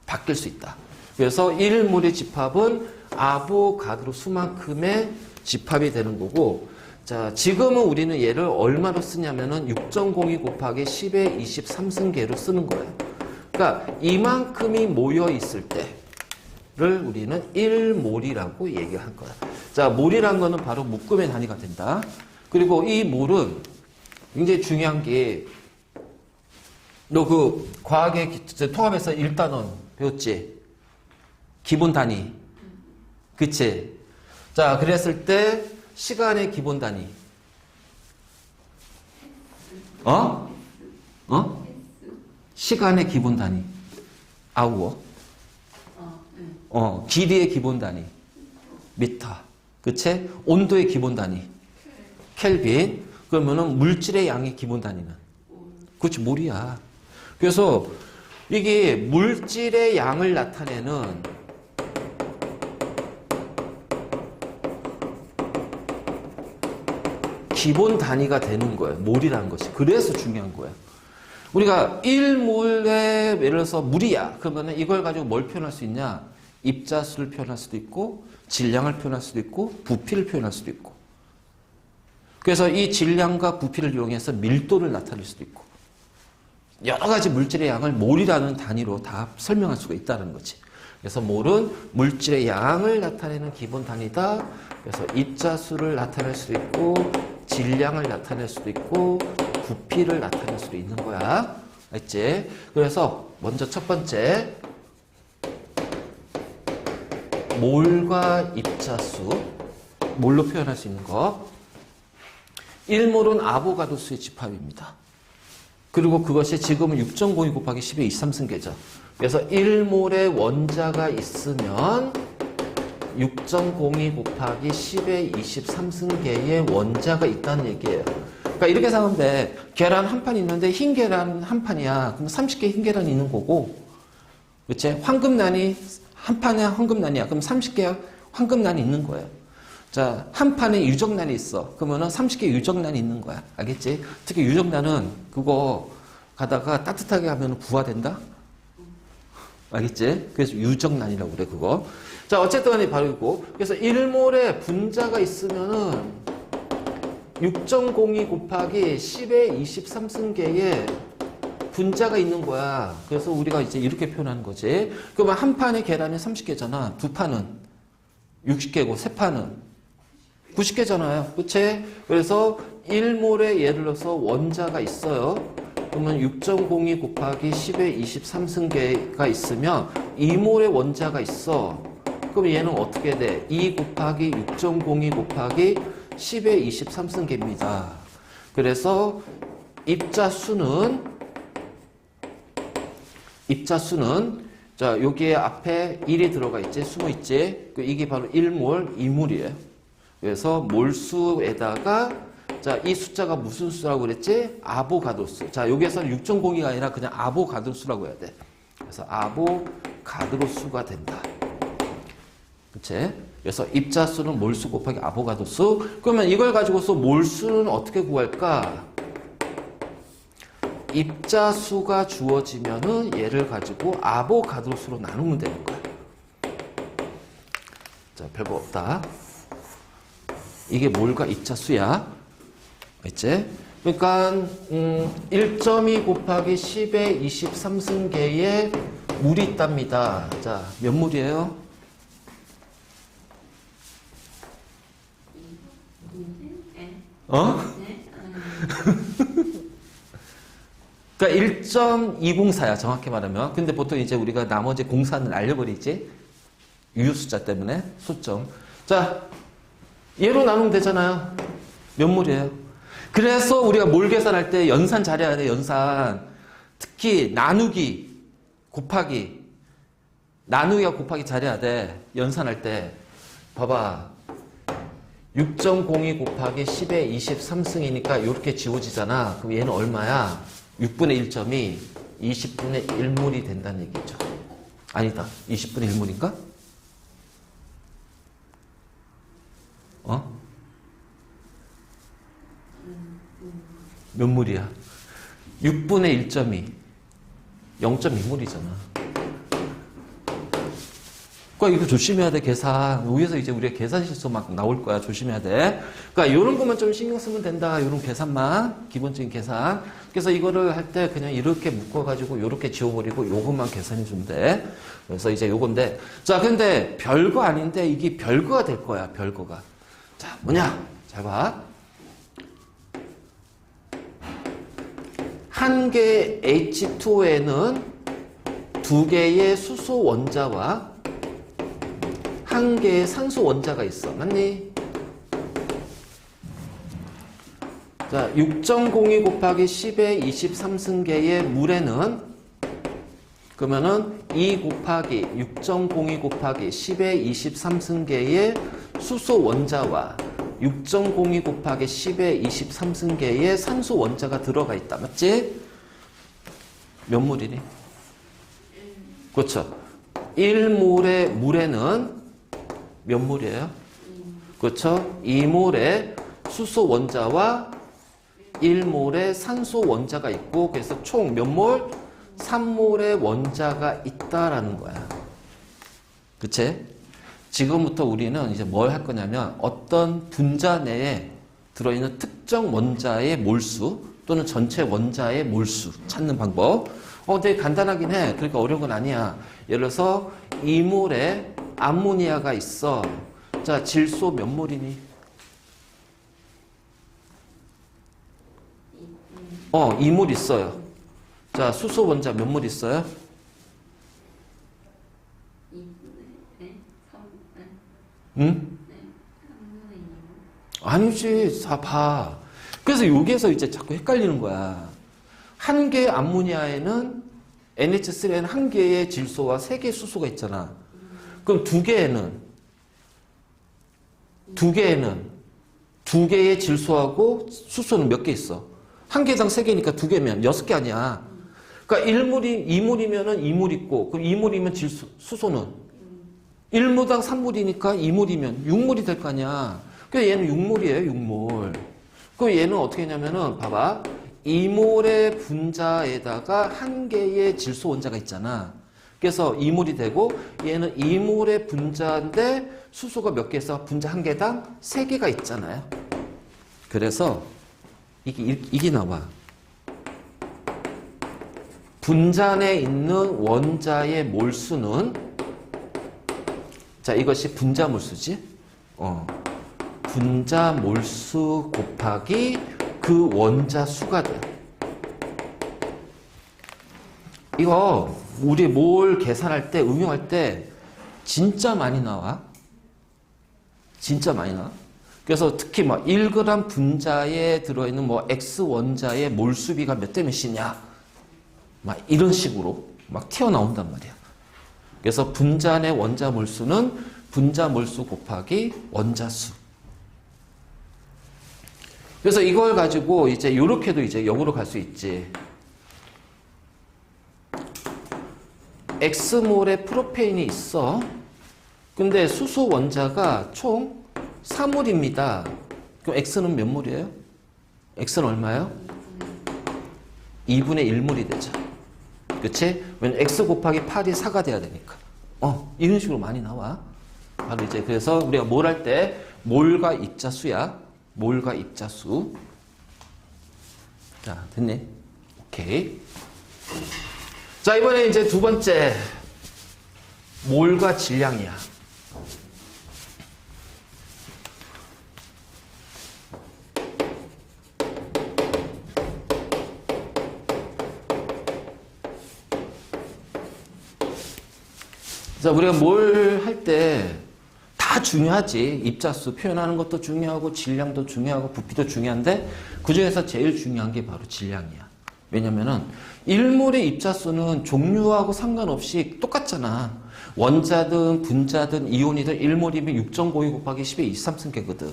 바뀔 수 있다. 그래서 1몰의 집합은 아보가드로 수만큼의 집합이 되는 거고, 자, 지금은 우리는 얘를 얼마로 쓰냐면은 6.02 곱하기 10의 23승계로 쓰는 거예요. 그러니까 이만큼이 모여 있을 때를 우리는 1몰이라고 얘기할 거야. 자, 몰이란 거는 바로 묶음의 단위가 된다. 그리고 이 몰은 굉장히 중요한 게, 너 그 과학의 통합에서 1단원 배웠지? 기본 단위. 그치? 자, 그랬을 때 시간의 기본 단위. 시간의 기본 단위. 아우어. 길이의 기본 단위. 미터. 그치? 온도의 기본 단위. 켈빈. 그러면은 물질의 양의 기본 단위는? 그렇지, 몰이야. 그래서 이게 물질의 양을 나타내는 기본 단위가 되는 거예요. 몰이라는 것이. 그래서 중요한 거예요. 우리가 1몰에 예를 들어서 물이야. 그러면 이걸 가지고 뭘 표현할 수 있냐? 입자수를 표현할 수도 있고 질량을 표현할 수도 있고 부피를 표현할 수도 있고. 그래서 이 질량과 부피를 이용해서 밀도를 나타낼 수도 있고 여러 가지 물질의 양을 몰이라는 단위로 다 설명할 수가 있다는 거지. 그래서 몰은 물질의 양을 나타내는 기본 단위다. 그래서 입자수를 나타낼 수도 있고 질량을 나타낼 수도 있고 부피를 나타낼 수도 있는 거야. 알지? 그래서 먼저 첫 번째 몰과 입자수, 몰로 표현할 수 있는 거. 1몰은 아보가드로수의 집합입니다. 그리고 그것이 지금은 6.02 곱하기 10의 23승계죠. 그래서 1몰의 원자가 있으면 6.02 곱하기 10의 23승계의 원자가 있다는 얘기예요. 그러니까 이렇게 생각하면 돼. 계란 한 판 있는데 흰 계란 한 판이야. 그럼 30개 흰 계란이 있는 거고, 그치? 황금난이 한 판에 황금난이야. 그럼 30개 황금난이 있는 거예요. 자, 한 판에 유정난이 있어. 그러면은 30개 유정난이 있는 거야. 알겠지? 특히 유정난은 그거 가다가 따뜻하게 하면 부화된다? 알겠지? 그래서 유정난이라고 그래, 그거. 자, 어쨌든 간에 바로 있고. 그래서 1몰에 분자가 있으면은 6.02 곱하기 10의 23승계의 분자가 있는 거야. 그래서 우리가 이제 이렇게 표현하는 거지. 그러면 한 판의 계란이 30개잖아. 두 판은 60개고, 세 판은 90개잖아요. 그치? 그래서 1몰에 예를 들어서 원자가 있어요. 그러면 6.02 곱하기 10의 23승계가 있으면 2몰의 원자가 있어. 그럼 얘는 어떻게 돼? 2 곱하기 6.02 곱하기 10의 23승계입니다. 그래서 입자수는 자, 여기에 앞에 1이 들어가 있지, 숨어 있지. 이게 바로 1몰, 2몰이에요. 그래서 몰수에다가 자, 이 숫자가 무슨 수라고 그랬지? 아보가드로수. 자, 여기에서는 6.02가 아니라 그냥 아보가드로수라고 해야 돼. 그래서 아보가드로수가 된다. 그치? 그래서 입자수는 몰수 곱하기 아보가드로수. 그러면 이걸 가지고서 몰수는 어떻게 구할까? 입자수가 주어지면은 얘를 가지고 아보가드로수로 나누면 되는 거야. 자, 별거 없다. 이게 몰과 입자수야. 알지? 그러니까 1.2 곱하기 10의 23승계의 물이 있답니다. 자, 몇 몰이에요? 어? 그러니까 1.204야, 정확히 말하면. 근데 보통 이제 우리가 나머지 공산을 알려버리지. 유효 숫자 때문에 소점. 자, 얘로 나누면 되잖아요. 몇 몰이에요? 그래서 우리가 몰 계산할 때 연산 잘해야 돼, 연산. 특히 나누기, 곱하기. 나누기와 곱하기 잘해야 돼, 연산할 때. 봐봐. 6.02 곱하기 10의 23승이니까 이렇게 지워지잖아. 그럼 얘는 얼마야? 6분의 1점이 20분의 1몰이 된다는 얘기죠. 아니다. 20분의 1몰인가? 어? 몇 몰이야? 6분의 1점이 0.2몰이잖아. 그러니까 이거 조심해야 돼, 계산. 여기서 이제 우리가 계산 실수 막 나올 거야. 조심해야 돼. 그러니까 이런 것만 좀 신경 쓰면 된다. 이런 계산만. 기본적인 계산. 그래서 이거를 할 때 그냥 이렇게 묶어가지고 이렇게 지워버리고 요것만 계산해 주면 돼. 그래서 이제 요건데. 자, 근데 별거 아닌데 이게 별거가 될 거야. 별거가. 자, 뭐냐? 잘 봐. 한 개의 H2O에는 두 개의 수소 원자와 한 개의 산소 원자가 있어. 맞니? 자, 6.02 곱하기 10의 23승계의 물에는 그러면은 2 곱하기 6.02 곱하기 10의 23승계의 수소 원자와 6.02 곱하기 10의 23승계의 산소 원자가 들어가 있다. 맞지? 몇 몰이니? 그렇죠. 1몰의 물에는 몇 몰이에요? 그렇죠? 2몰의 수소 원자와 1몰의 산소 원자가 있고, 그래서 총 몇 몰? 3몰의 원자가 있다라는 거야. 그치? 지금부터 우리는 이제 뭘 할 거냐면 어떤 분자 내에 들어있는 특정 원자의 몰수 또는 전체 원자의 몰수 찾는 방법. 되게 간단하긴 해. 그러니까 어려운 건 아니야. 예를 들어서 2몰에 암모니아가 있어. 자, 질소 몇 몰이니? 2몰 있어요. 자, 수소 원자 몇 몰 있어요? 응? 아니지, 다 봐. 그래서 여기에서 이제 자꾸 헷갈리는 거야. 한 개의 암모니아에는 NH3에는 한 개의 질소와 세 개의 수소가 있잖아. 그럼 두 개의 질소하고 수소는 몇 개 있어? 한 개당 세 개니까 두 개면 6개 아니야. 그러니까 2몰이면은 2몰 있고, 그럼 2몰이면 수소는 1몰당 3몰이니까 2몰이면 6몰이 될 거 아니야. 그래서 얘는 6몰이에요, 6몰. 그럼 얘는 어떻게 했냐면은, 봐봐. 2몰의 분자에다가 한 개의 질소 원자가 있잖아. 그래서 2몰이 되고, 얘는 2몰의 분자인데, 수소가 몇 개 있어? 분자 한 개당 3개가 있잖아요. 그래서, 이게 나와. 분자 내에 있는 원자의 몰수는, 자, 이것이 분자 몰수지? 분자 몰수 곱하기 그 원자 수가 돼. 이거 우리 몰 계산할 때, 응용할 때 진짜 많이 나와. 진짜 많이 나와. 그래서 특히 막 1g 분자에 들어있는 뭐 X 원자의 몰수비가 몇 대 몇이냐. 막 이런 식으로 막 튀어나온단 말이야. 그래서 분자 내 원자 몰수는 분자 몰수 곱하기 원자 수. 그래서 이걸 가지고 이제 요렇게도 이제 역으로 갈 수 있지. X몰의 프로페인이 있어. 근데 수소 원자가 총 4몰입니다. 그럼 X는 몇 몰이에요? X는 얼마예요? 2분의 1몰이 되죠. 그치? 왜냐면 X 곱하기 8이 4가 돼야 되니까. 이런 식으로 많이 나와. 바로 이제 그래서 우리가 뭘 할 때 몰과 입자수야. 몰과 입자수. 자, 됐네. 오케이. 자, 이번에 이제 두 번째. 몰과 질량이야. 자, 우리가 뭘 할 때 다 중요하지. 입자수 표현하는 것도 중요하고 질량도 중요하고 부피도 중요한데 그중에서 제일 중요한 게 바로 질량이야. 왜냐면은 1몰의 입자수는 종류하고 상관없이 똑같잖아. 원자든 분자든 이온이든 1몰이면 6.52 곱하기 10의 23승계거든.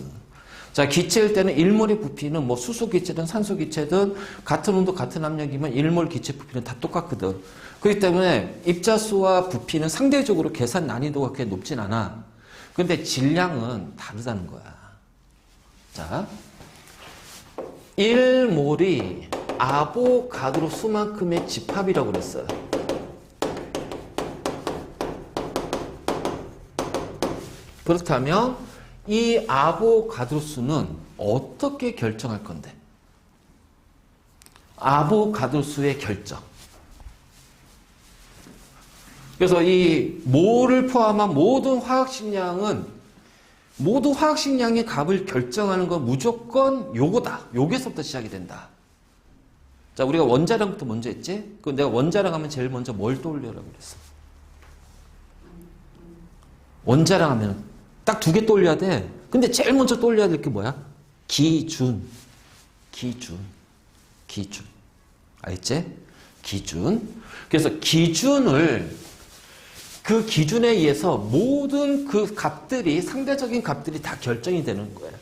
자, 기체일 때는 1몰의 부피는 뭐 수소 기체든 산소 기체든 같은 온도 같은 압력이면 1몰 기체 부피는 다 똑같거든. 그렇기 때문에 입자수와 부피는 상대적으로 계산 난이도가 그렇게 높진 않아. 근데 질량은 다르다는 거야. 자, 1몰이 아보가드로 수만큼의 집합이라고 그랬어요. 그렇다면 이 아보가드로 수는 어떻게 결정할 건데? 아보가드로 수의 결정. 그래서 이 몰을 포함한 모든 화학식량은 모두 화학식량의 값을 결정하는 건 무조건 요거다. 요게서부터 시작이 된다. 자, 우리가 원자량부터 먼저 했지? 그 내가 원자량 하면 제일 먼저 뭘 떠올려라고 그랬어? 원자량 하면 딱 2개 떠올려야 돼. 근데 제일 먼저 떠올려야 될 게 뭐야? 기준. 알겠지? 기준. 그래서 그 기준에 의해서 모든 그 값들이, 상대적인 값들이 다 결정이 되는 거예요.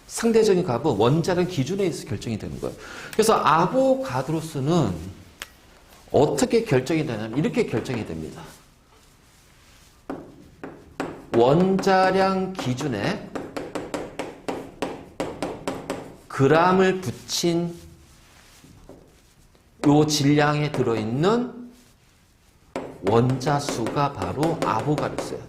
상대적인 값은 원자량 기준에 의해서 결정이 되는 거예요. 그래서 아보가드로수는 어떻게 결정이 되냐면 이렇게 결정이 됩니다. 원자량 기준에 g을 붙인 요 질량에 들어있는 원자 수가 바로 아보가드수예요.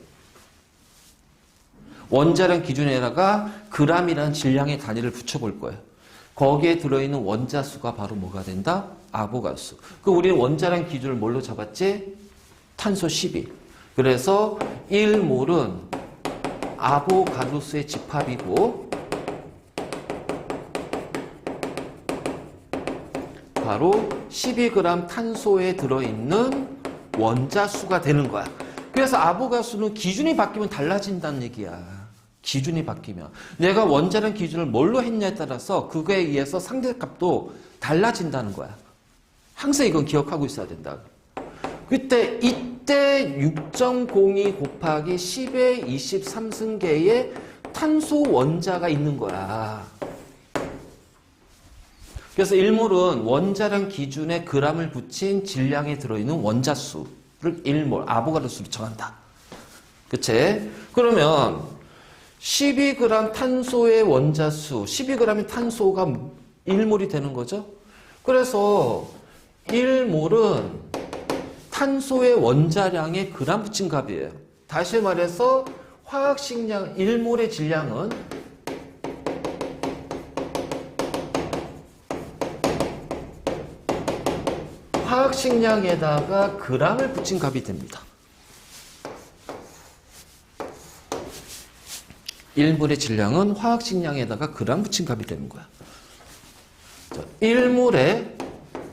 원자량 기준에다가 g이라는 질량의 단위를 붙여볼 거예요. 거기에 들어있는 원자 수가 바로 뭐가 된다? 아보가드수. 그 우리는 원자량 기준을 뭘로 잡았지? 탄소 12. 그래서 1몰은 아보가드수의 집합이고 바로 12g 탄소에 들어있는 원자 수가 되는 거야. 그래서 아보가드수는 기준이 바뀌면 달라진다는 얘기야. 기준이 바뀌면. 내가 원자량 기준을 뭘로 했냐에 따라서 그거에 의해서 상대값도 달라진다는 거야. 항상 이건 기억하고 있어야 된다. 이때 6.02 곱하기 10의 23승계의 탄소 원자가 있는 거야. 그래서 1몰은 원자량 기준에 g을 붙인 질량에 들어있는 원자 수를 1몰, 아보가드수로 정한다. 그치? 그러면 12g 탄소의 원자 수, 12g의 탄소가 1몰이 되는 거죠? 그래서 1몰은 탄소의 원자량에 g 붙인 값이에요. 다시 말해서 화학식량 1몰의 질량은 화학식량에다가 g을 붙인 값이 됩니다. 1몰의 질량은 화학식량에다가 g 붙인 값이 되는 거야. 1몰의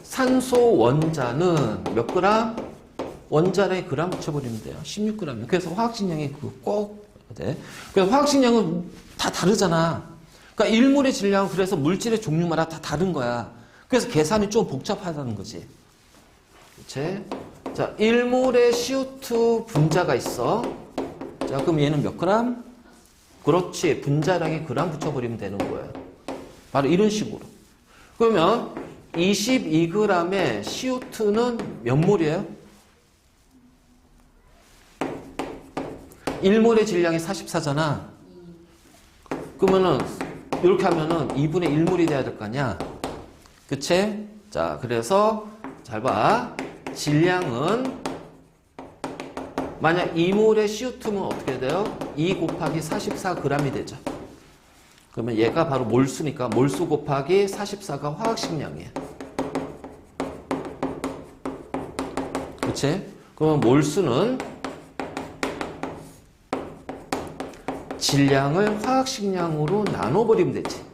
산소 원자는 몇 g? 원자량에 g 붙여버리면 돼요. 16g이에요. 그래서 화학식량이 그거 꼭 돼. 그래서 화학식량은 다 다르잖아. 그러니까 1몰의 질량은 그래서 물질의 종류마다 다 다른 거야. 그래서 계산이 좀 복잡하다는 거지. 그치? 자, 1몰의 CO2 분자가 있어. 자, 그럼 얘는 몇 g? 그렇지. 분자량에 g 붙여버리면 되는 거예요. 바로 이런 식으로. 그러면 22g의 CO2는 몇 몰이에요? 1몰의 질량이 44잖아. 그러면은 이렇게 하면은 2분의 1몰이 돼야 될 거 아니야. 그치? 자, 그래서 잘 봐. 질량은 만약 2몰의 CO2면 어떻게 돼요? 2 곱하기 44g이 되죠. 그러면 얘가 바로 몰수니까 몰수 곱하기 44가 화학식량이에요. 그치? 그러면 몰수는 질량을 화학식량으로 나눠버리면 되지.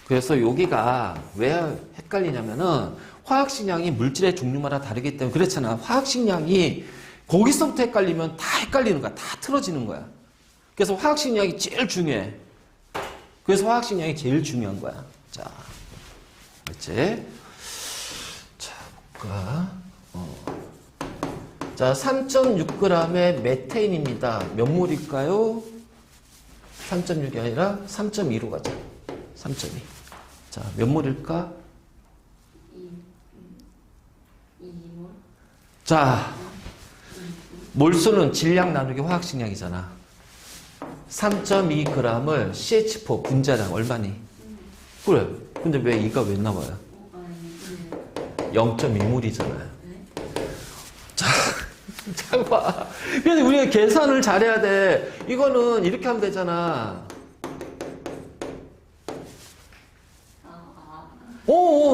그래서 여기가 왜 헷갈리냐면은 화학식량이 물질의 종류마다 다르기 때문에 그렇잖아. 화학식량이 거기서부터 헷갈리면 다 헷갈리는 거야. 다 틀어지는 거야. 그래서 화학식량이 제일 중요해. 그래서 화학식량이 제일 중요한 거야. 자, 그렇지? 자, 볼까? 자, 3.6g의 메테인입니다. 몇 몰일까요? 3.6이 아니라 3.2로 가자. 3.2. 자, 몇 몰일까? 2몰. 자, 몰수는 질량 나누기 화학식량이잖아. 3.2g을 CH4 분자량 얼마니? 그래. 근데 왜 2가 왜 나와요? 0.2몰이잖아요. 자, 잘 봐. 그래서 우리가 계산을 잘해야 돼. 이거는 이렇게 하면 되잖아.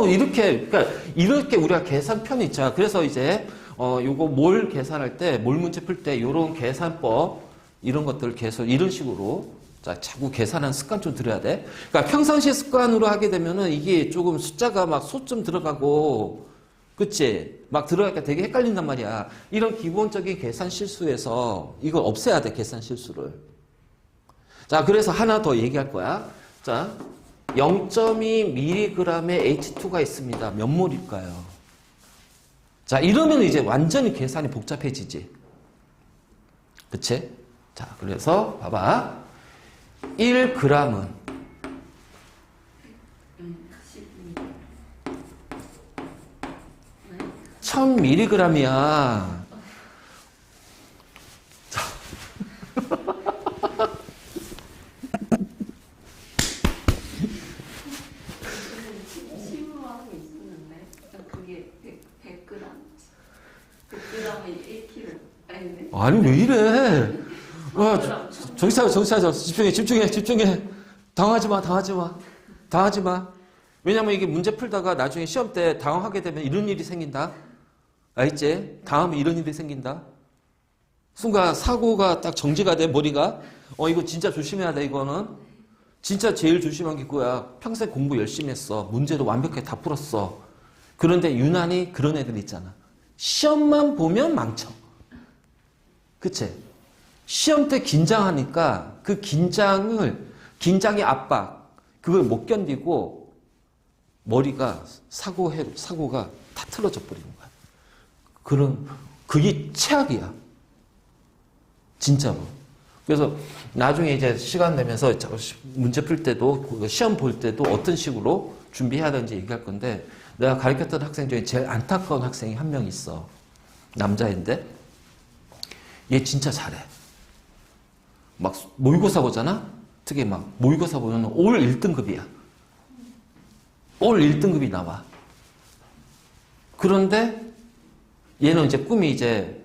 이렇게. 그러니까 이렇게 우리가 계산편이 있잖아. 그래서 이제 요거 몰 계산할 때, 몰 문제 풀 때 요런 계산법 이런 것들 계속 이런 식으로 자, 자꾸 계산하는 습관 좀 들여야 돼. 그러니까 평상시 습관으로 하게 되면은 이게 조금 숫자가 막 소점 들어가고 그치? 막 들어가니까 되게 헷갈린단 말이야. 이런 기본적인 계산 실수에서 이걸 없애야 돼, 계산 실수를. 자, 그래서 하나 더 얘기할 거야. 자, 0.2mg의 H2가 있습니다. 몇 몰일까요? 자, 이러면 이제 완전히 계산이 복잡해지지. 그치? 자, 그래서 봐봐. 1g은 1000mg이야. 자. 아니, 왜 이래? 정신 차려. 집중해. 당하지 마. 왜냐면 이게 문제 풀다가 나중에 시험 때 당황하게 되면 이런 일이 생긴다. 알겠지? 다음에 이런 일이 생긴다. 순간 사고가 딱 정지가 돼, 머리가. 이거 진짜 조심해야 돼, 이거는. 진짜 제일 조심한 게 그거야. 평생 공부 열심히 했어. 문제도 완벽하게 다 풀었어. 그런데 유난히 그런 애들 있잖아. 시험만 보면 망쳐. 그치? 시험 때 긴장하니까 그 긴장의 압박, 그걸 못 견디고 머리가 사고가 다 틀어져 버리는 거야. 그게 최악이야. 진짜로. 그래서 나중에 이제 시간 내면서 문제 풀 때도, 시험 볼 때도 어떤 식으로 준비해야 되는지 얘기할 건데, 내가 가르쳤던 학생 중에 제일 안타까운 학생이 한 명 있어. 남자인데, 얘 진짜 잘해. 막 모의고사 보잖아? 특히 막 모의고사 보면 올 1등급이야. 올 1등급이 나와. 그런데 얘는 이제 꿈이 이제,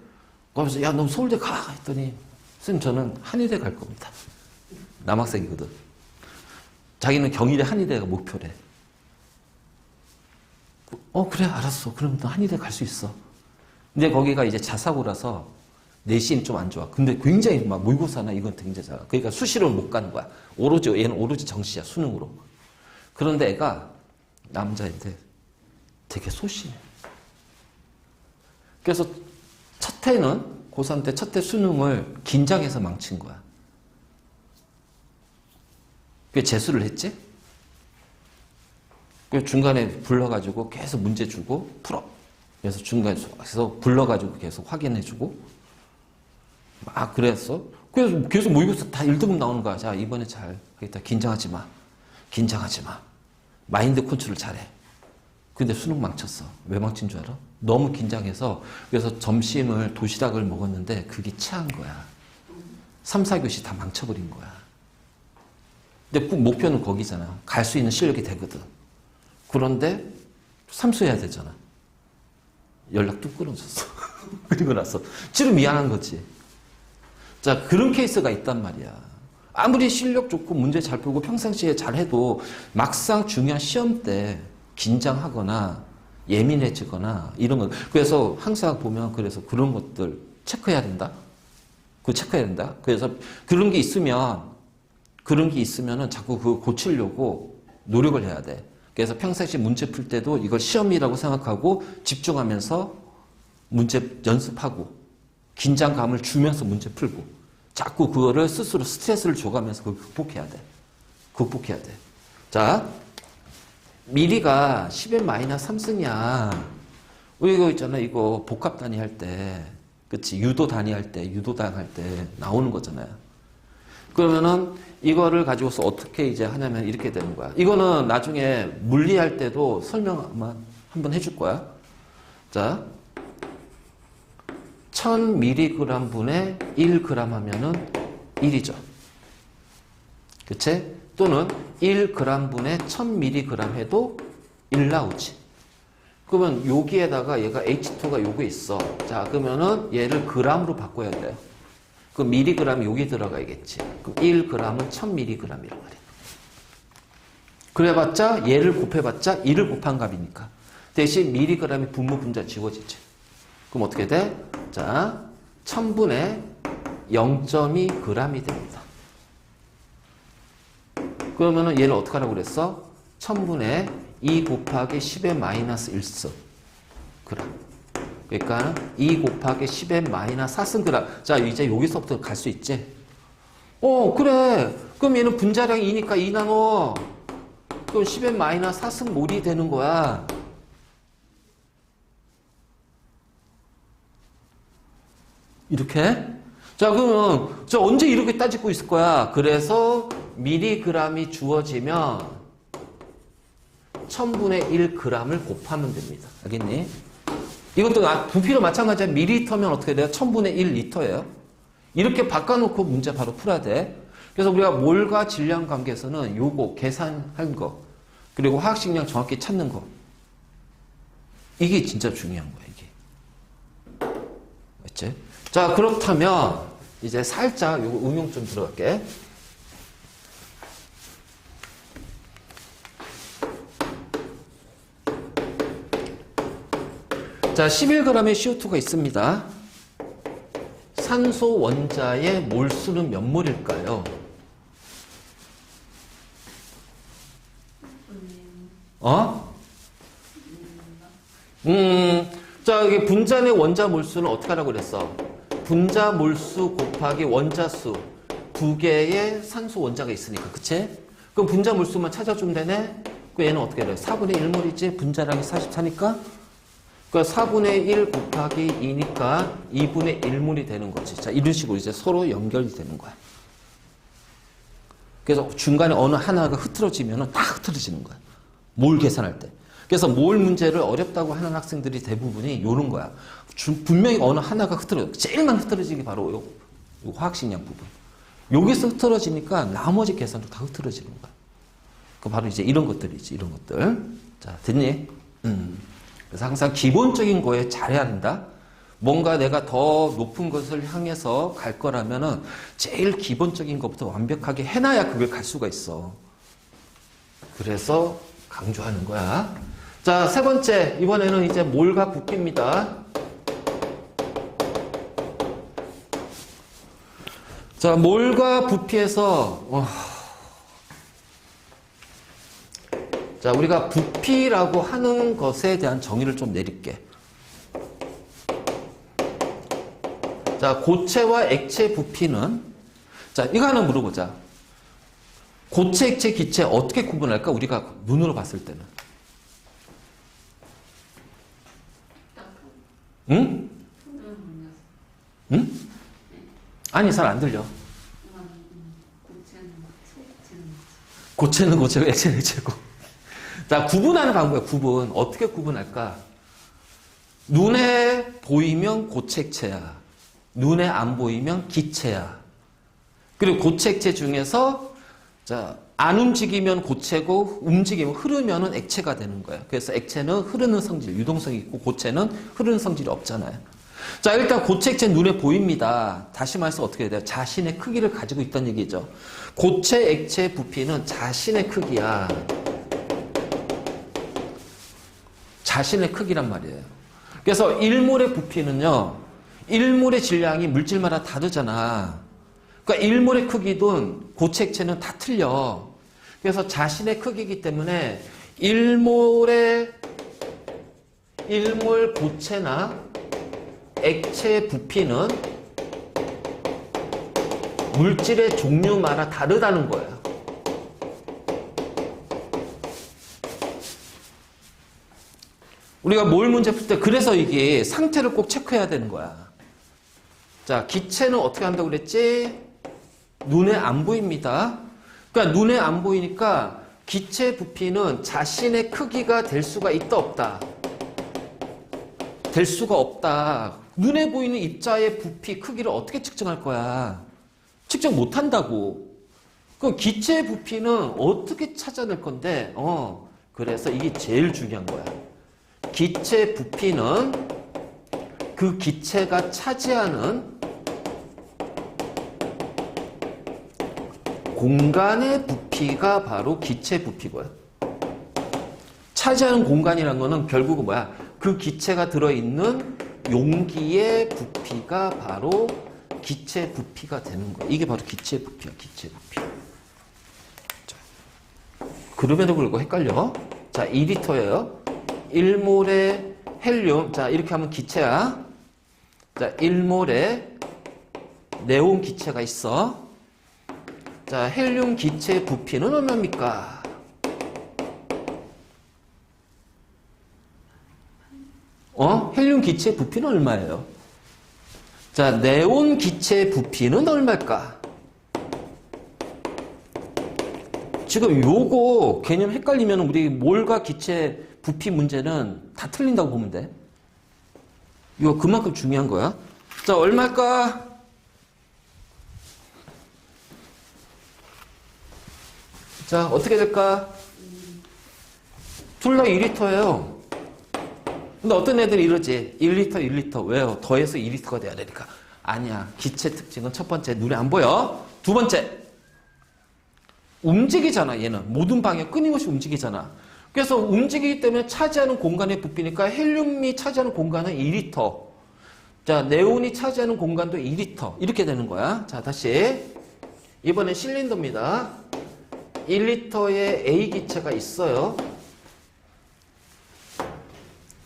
그러면서 야, 너 서울대 가! 했더니, 선생님, 저는 한의대 갈 겁니다. 남학생이거든. 자기는 경희대 한의대가 목표래. 그래, 알았어. 그럼 너 한의대 갈 수 있어. 근데 거기가 이제 자사고라서 내신이 좀 안 좋아. 근데 굉장히 막 모의고사나 이건 굉장히 잘. 그러니까 수시로는 못 가는 거야. 얘는 오로지 정시야, 수능으로. 그런데 애가 남자인데 되게 소심해. 그래서 첫 해는, 고3 때 첫 해 수능을 긴장해서 망친 거야. 그게 재수를 했지? 그래서 중간에 불러가지고 계속 문제 주고 풀어. 그래서 중간에서 불러가지고 계속 확인해주고 막 그랬어. 그래서 계속 모의고사 다 1등급 나오는 거야. 자, 이번에 잘 하겠다. 긴장하지 마. 마인드 컨트롤 잘해. 근데 수능 망쳤어. 왜 망친 줄 알아? 너무 긴장해서. 그래서 점심을 도시락을 먹었는데 그게 체한 거야. 3, 4교시 다 망쳐버린 거야. 근데 꼭 목표는 거기잖아. 갈 수 있는 실력이 되거든. 그런데 삼수해야 되잖아. 연락 뚝 끊어졌어. 그리고 나서 지금 미안한 거지. 자, 그런 케이스가 있단 말이야. 아무리 실력 좋고 문제 잘 풀고 평상시에 잘해도 막상 중요한 시험 때 긴장하거나 예민해지거나 이런 거. 그래서 항상 보면 그래서 그런 것들 체크해야 된다. 그거 체크해야 된다. 그래서 그런 게 있으면은 자꾸 그거 고치려고 노력을 해야 돼. 그래서 평상시 문제 풀 때도 이걸 시험이라고 생각하고 집중하면서 문제 연습하고 긴장감을 주면서 문제 풀고 자꾸 그거를 스스로 스트레스를 줘가면서 그걸 극복해야 돼. 자, 미리가 10의 마이너스 3승이야. 이거 있잖아. 이거 복합 단위 할 때, 그치? 유도 단위 할 때, 유도당 할 때 나오는 거잖아요. 그러면은 이거를 가지고서 어떻게 이제 하냐면 이렇게 되는 거야. 이거는 나중에 물리할 때도 설명 한번 해줄 거야. 자, 1000mg 분의 1g 하면은 1이죠. 그치? 또는 1g 분의 1000mg 해도 1 나오지. 그러면 여기에다가 얘가 H2가 요게 있어. 자, 그러면은 얘를 g으로 바꿔야 돼요. 그 미리그램이 여기 들어가야겠지. 그럼 1g은 1000mg이란 말이야. 그래봤자 얘를 곱해봤자 1을 곱한 값이니까. 대신 미리그램이 분모 분자 지워지지. 그럼 어떻게 돼? 자, 1000분의 0.2g이 됩니다. 그러면은 얘를 어떻게 하라고 그랬어? 1000분의 2 곱하기 10의 마이너스 1승 그램. 그러니까 2 곱하기 10의 마이너스 4승 그램. 자, 이제 여기서부터 갈 수 있지? 그래. 그럼 얘는 분자량이 2니까 2 나눠. 그럼 10의 마이너스 4승 몰이 되는 거야. 이렇게? 자, 그러면 저 언제 이렇게 따지고 있을 거야? 그래서 미리그램이 주어지면 1000분의 1g을 곱하면 됩니다. 알겠니? 이것도 부피로 마찬가지야. 밀리리터면 어떻게 돼요? 1000분의 1리터예요. 이렇게 바꿔놓고 문제 바로 풀어야 돼. 그래서 우리가 몰과 질량 관계에서는 요거 계산한 거 그리고 화학식량 정확히 찾는 거 이게 진짜 중요한 거야. 이게 맞지? 자, 그렇다면 이제 살짝 요거 응용 좀 들어갈게. 자, 11g의 CO2가 있습니다. 산소 원자의 몰수는 몇 몰일까요? 자, 여기 분자 내 원자 몰수는 어떻게 하라고 그랬어? 분자 몰수 곱하기 원자 수 두 개의 산소 원자가 있으니까, 그치? 그럼 분자 몰수만 찾아주면 되네? 그 얘는 어떻게 돼? 4분의 1몰이지? 분자량이 44니까? 그러니까 4분의 1 곱하기 2니까 2분의 1몰이 되는 거지. 자, 이런 식으로 이제 서로 연결이 되는 거야. 그래서 중간에 어느 하나가 흐트러지면 다 흐트러지는 거야. 몰 계산할 때. 그래서 몰 문제를 어렵다고 하는 학생들이 대부분이 요런 거야. 분명히 어느 하나가 제일만 흐트러지기 바로 요 화학식량 부분. 여기서 흐트러지니까 나머지 계산도 다 흐트러지는 거야. 그 바로 이제 이런 것들이지, 이런 것들. 자, 됐니? 그래서 항상 기본적인 거에 잘해야 된다. 뭔가 내가 더 높은 것을 향해서 갈 거라면은 제일 기본적인 것부터 완벽하게 해놔야 그걸 갈 수가 있어. 그래서 강조하는 거야. 자, 세 번째. 이번에는 이제 몰과 부피입니다. 자, 몰과 부피에서, 자, 우리가 부피라고 하는 것에 대한 정의를 좀 내릴게. 자, 고체와 액체 부피는, 자, 이거 하나 물어보자. 고체, 액체, 기체 어떻게 구분할까? 우리가 눈으로 봤을 때는. 응? 응? 아니, 잘 안 들려. 고체는 고체고, 액체는 액체고. 자, 구분하는 방법이야, 구분. 어떻게 구분할까? 눈에 보이면 고체액체야. 눈에 안 보이면 기체야. 그리고 고체액체 중에서, 자, 안 움직이면 고체고, 움직이면 흐르면은 액체가 되는 거야. 그래서 액체는 흐르는 성질, 유동성이 있고, 고체는 흐르는 성질이 없잖아요. 자, 일단 고체액체 눈에 보입니다. 다시 말해서 어떻게 해야 돼요? 자신의 크기를 가지고 있다는 얘기죠. 고체, 액체, 부피는 자신의 크기야. 자신의 크기란 말이에요. 그래서 1몰의 부피는요, 1몰의 질량이 물질마다 다르잖아. 그러니까 1몰의 크기든 고체 액체는 다 틀려. 그래서 자신의 크기이기 때문에 1몰 고체나 액체 부피는 물질의 종류마다 다르다는 거예요. 우리가 몰 문제 풀 때 그래서 이게 상태를 꼭 체크해야 되는 거야. 자, 기체는 어떻게 한다고 그랬지? 눈에 안 보입니다. 그러니까 눈에 안 보이니까 기체 부피는 자신의 크기가 될 수가 있다 없다? 될 수가 없다. 눈에 보이는 입자의 부피 크기를 어떻게 측정할 거야? 측정 못 한다고. 그럼 기체의 부피는 어떻게 찾아낼 건데? 그래서 이게 제일 중요한 거야. 기체 부피는 그 기체가 차지하는 공간의 부피가 바로 기체 부피고요. 차지하는 공간이란 거는 결국은 뭐야? 그 기체가 들어있는 용기의 부피가 바로 기체 부피가 되는 거야. 이게 바로 기체 부피야, 기체 부피. 자, 그럼에도 불구하고 헷갈려. 자, 2리터예요. 1몰의 헬륨. 자, 이렇게 하면 기체야. 자, 1몰의 네온 기체가 있어. 자, 헬륨 기체 부피는 얼마입니까? 헬륨 기체 부피는 얼마예요? 자, 네온 기체 부피는 얼마일까? 지금 요거 개념 헷갈리면 우리 몰과 기체 부피 문제는 다 틀린다고 보면 돼. 이거 그만큼 중요한 거야. 자, 얼마일까? 자, 어떻게 될까? 둘 다 2리터예요. 근데 어떤 애들이 이러지? 1리터, 1리터. 왜요? 더해서 2리터가 돼야 되니까. 아니야. 기체 특징은 첫 번째, 눈에 안 보여. 두 번째, 움직이잖아. 얘는 모든 방향 끊임없이 움직이잖아. 그래서 움직이기 때문에 차지하는 공간의 부피니까 헬륨이 차지하는 공간은 2리터. 자, 네온이 차지하는 공간도 2리터. 이렇게 되는 거야. 자, 다시. 이번엔 실린더입니다. 1리터의 A 기체가 있어요.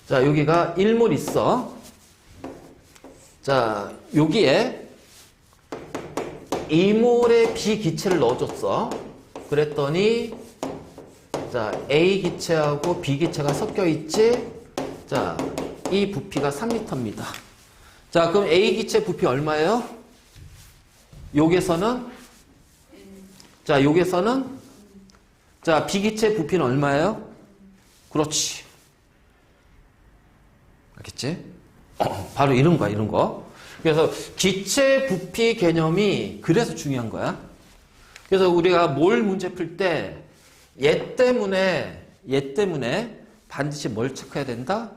자, 여기가 1몰 있어. 자, 여기에 2몰의 B 기체를 넣어줬어. 그랬더니 자, A 기체하고 B 기체가 섞여 있지? 자, 이 부피가 3리터입니다. 자, 그럼 A 기체 부피 얼마예요? 여기서는 자, 여기서는 자, B 기체 부피는 얼마예요? 그렇지. 알겠지? 바로 이런 거야, 이런 거. 그래서 기체 부피 개념이 그래서 중요한 거야. 그래서 우리가 몰 문제 풀 때 얘 때문에 반드시 뭘 체크해야 된다?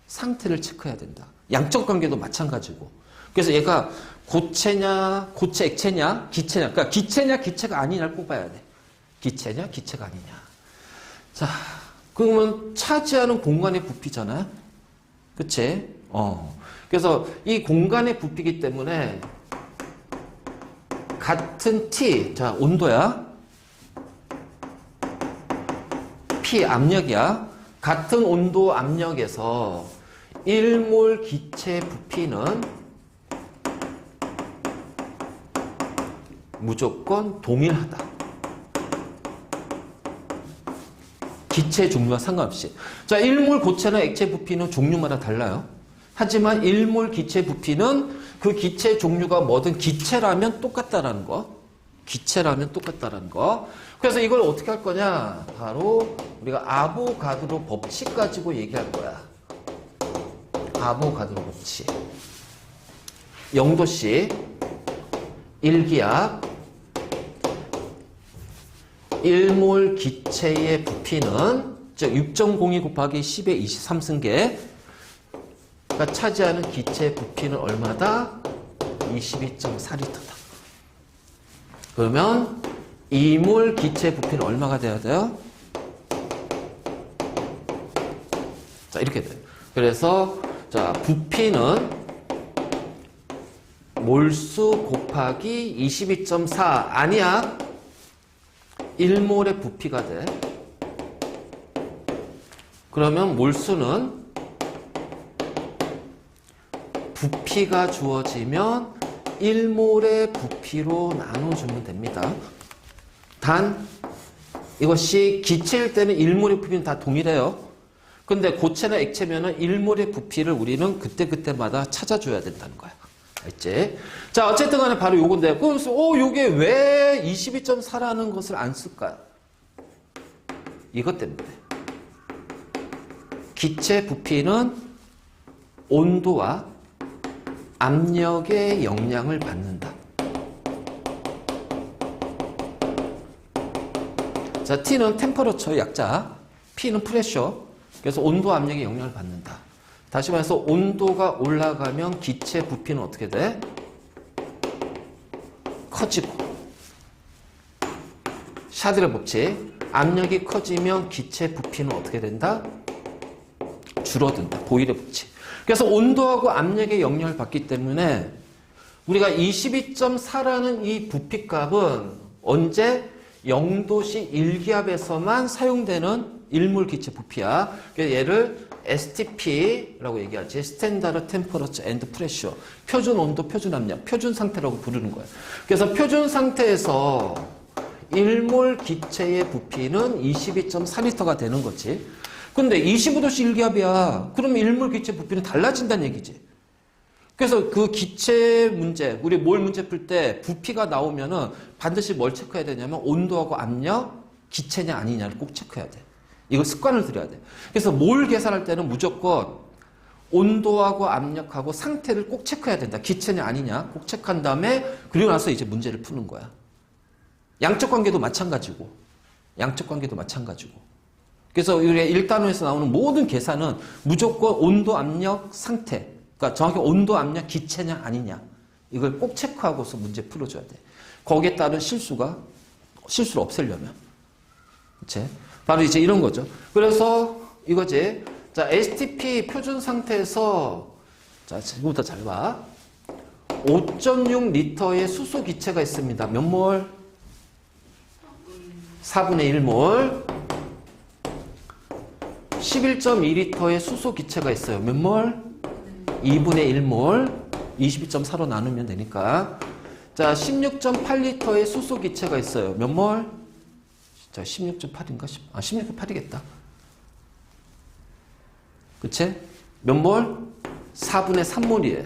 상태를 체크해야 된다. 양적 관계도 마찬가지고. 그래서 얘가 고체냐, 고체 액체냐, 기체냐. 그러니까 기체냐, 기체가 아니냐를 꼽아야 돼. 기체냐, 기체가 아니냐. 자, 그러면 차지하는 공간의 부피잖아요. 그치? 그래서 이 공간의 부피이기 때문에 같은 T, 자, 온도야. P 압력이야. 같은 온도 압력에서 1몰 기체 부피는 무조건 동일하다. 기체 종류와 상관없이. 자, 1몰 고체나 액체 부피는 종류마다 달라요. 하지만 1몰 기체 부피는 그 기체 종류가 뭐든 기체라면 똑같다라는 거. 기체라면 똑같다라는 거. 그래서 이걸 어떻게 할 거냐? 바로 우리가 아보가드로 법칙 가지고 얘기할 거야. 아보가드로 법칙. 0도씨 1기압 1몰 기체의 부피는 즉 6.02 곱하기 10의 23승계가 차지하는 기체 부피는 얼마다? 22.4리터다. 그러면 2몰 기체 부피는 얼마가 돼야 돼요? 자, 이렇게 돼요. 그래서 자, 부피는 몰수 곱하기 22.4 아니야. 1몰의 부피가 돼. 그러면 몰수는 부피가 주어지면 1몰의 부피로 나눠주면 됩니다. 단 이것이 기체일 때는 1몰의 부피는 다 동일해요. 근데 고체나 액체면은 1몰의 부피를 우리는 그때그때마다 찾아줘야 된다는 거야. 알지? 자, 어쨌든 간에 바로 요건데, 그럼, 요게 왜 22.4라는 것을 안 쓸까요? 이것 때문에. 기체 부피는 온도와 압력의 영향을 받는다. 자, T는 템퍼러처 약자, P는 프레셔. 그래서 온도, 압력의 영향을 받는다. 다시 말해서 온도가 올라가면 기체 부피는 어떻게 돼? 커지고. 샤드의 법칙. 압력이 커지면 기체 부피는 어떻게 된다? 줄어든다. 보일의 법칙. 그래서 온도하고 압력의 영향을 받기 때문에 우리가 22.4라는 이 부피값은 언제 0도씨 1기압에서만 사용되는 1몰 기체 부피야. 그래서 얘를 STP라고 얘기하지. 스탠다드 템퍼러처 앤드 프레셔. 표준 온도, 표준 압력, 표준 상태라고 부르는 거야. 그래서 표준 상태에서 1몰 기체의 부피는 22.4리터가 되는 거지. 근데 25도씨 1기압이야. 그러면 1몰 기체 부피는 달라진다는 얘기지. 그래서 그 기체 문제, 우리 몰 문제 풀 때 부피가 나오면은 반드시 뭘 체크해야 되냐면 온도하고 압력, 기체냐 아니냐를 꼭 체크해야 돼. 이거 습관을 들여야 돼. 그래서 몰 계산할 때는 무조건 온도하고 압력하고 상태를 꼭 체크해야 된다. 기체냐 아니냐 꼭 체크한 다음에 그리고 나서 이제 문제를 푸는 거야. 양적 관계도 마찬가지고. 양적 관계도 마찬가지고. 그래서 우리 1단원에서 나오는 모든 계산은 무조건 온도, 압력, 상태. 그러니까 정확히 온도, 압력, 기체냐 아니냐. 이걸 꼭 체크하고서 문제 풀어줘야 돼. 거기에 따른 실수를 없애려면. 그치? 바로 이제 이런 거죠. 그래서 이거지. 자, STP 표준 상태에서, 자, 지금부터 잘 봐. 5.6리터의 수소 기체가 있습니다. 몇 몰? 4분의 1몰. 11.2리터의 수소 기체가 있어요. 몇 몰? 2분의 1몰. 22.4로 나누면 되니까. 자, 16.8리터의 수소 기체가 있어요. 몇 몰? 자, 16.8인가? 16.8이겠다. 그치? 몇 몰? 4분의 3몰이에요.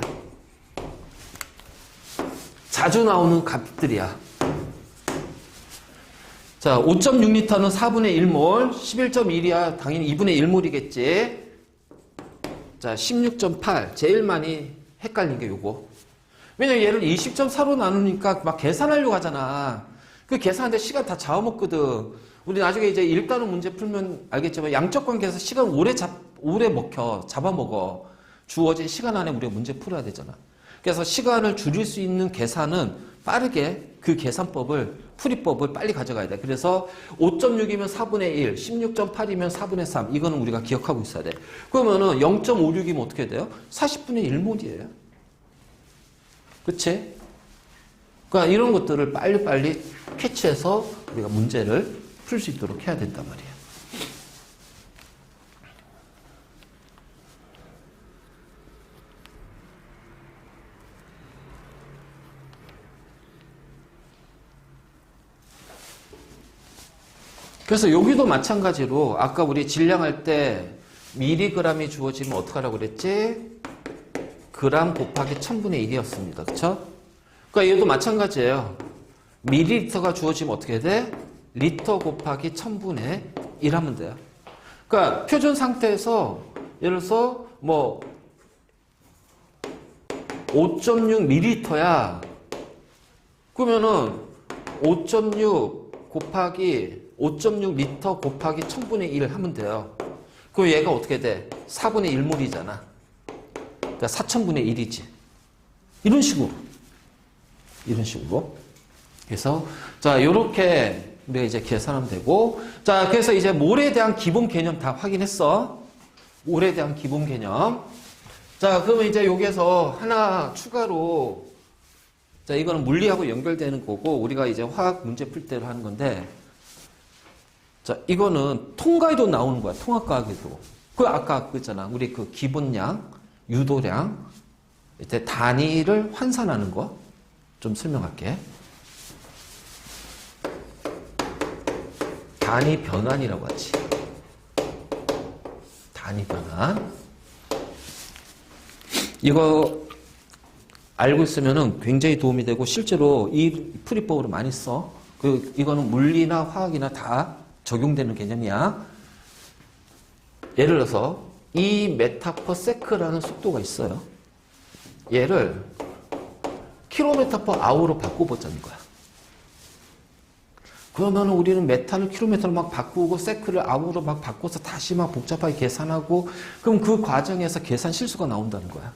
자주 나오는 값들이야. 자, 5.6리터는 4분의 1몰, 11.1이야. 당연히 2분의 1몰이겠지. 자, 16.8. 제일 많이 헷갈린 게 요거. 왜냐면 얘를 20.4로 나누니까 막 계산하려고 하잖아. 그 계산하는데 시간 다 잡아먹거든. 우리 나중에 이제 1단원 문제 풀면 알겠지만 양적 관계에서 시간 오래 잡아먹어. 주어진 시간 안에 우리가 문제 풀어야 되잖아. 그래서 시간을 줄일 수 있는 계산은 빠르게 그 계산법을, 풀이법을 빨리 가져가야 돼. 그래서 5.6이면 4분의 1, 16.8이면 4분의 3. 이거는 우리가 기억하고 있어야 돼. 그러면은 0.56이면 어떻게 돼요? 40분의 1몰이에요. 그치? 그러니까 이런 것들을 빨리빨리 캐치해서 우리가 문제를 풀 수 있도록 해야 된단 말이에요. 그래서 여기도 마찬가지로 아까 우리 질량할 때 미리그램이 주어지면 어떻게 하라고 그랬지? 그램 곱하기 1000분의 1이었습니다. 그쵸? 그러니까 얘도 마찬가지예요. 밀리리터가 주어지면 어떻게 돼? 리터 곱하기 1000분의 1 하면 돼요. 그러니까 표준 상태에서 예를 들어서 뭐 5.6ml야. 그러면은 5.6 곱하기 5.6리터 곱하기 1000분의 1 하면 돼요. 그럼 얘가 어떻게 돼? 4분의 1몰이잖아. 그러니까 4000분의 1이지. 이런 식으로. 그래서, 자, 요렇게 우리가 이제 계산하면 되고. 자, 그래서 이제 몰에 대한 기본 개념 다 확인했어. 몰에 대한 기본 개념. 자, 그러면 이제 여기에서 하나 추가로, 자, 이거는 물리하고 연결되는 거고, 우리가 이제 화학 문제 풀 때로 하는 건데, 자, 이거는 통과에도 나오는 거야. 통합과학에도. 그 아까 그랬잖아. 우리 그 기본량, 유도량, 이때 단위를 환산하는 거 좀 설명할게. 단위 변환이라고 하지. 단위 변환. 이거 알고 있으면은 굉장히 도움이 되고 실제로 이 풀이법으로 많이 써. 이거는 물리나 화학이나 다 적용되는 개념이야. 예를 들어서 이 메타/세크라는 속도가 있어요. 얘를 킬로미터/아워로 바꿔보자는 거야. 그러면 우리는 메타를 킬로미터로 막 바꾸고 세크를 아워로 막 바꿔서 다시 막 복잡하게 계산하고 그럼 그 과정에서 계산 실수가 나온다는 거야.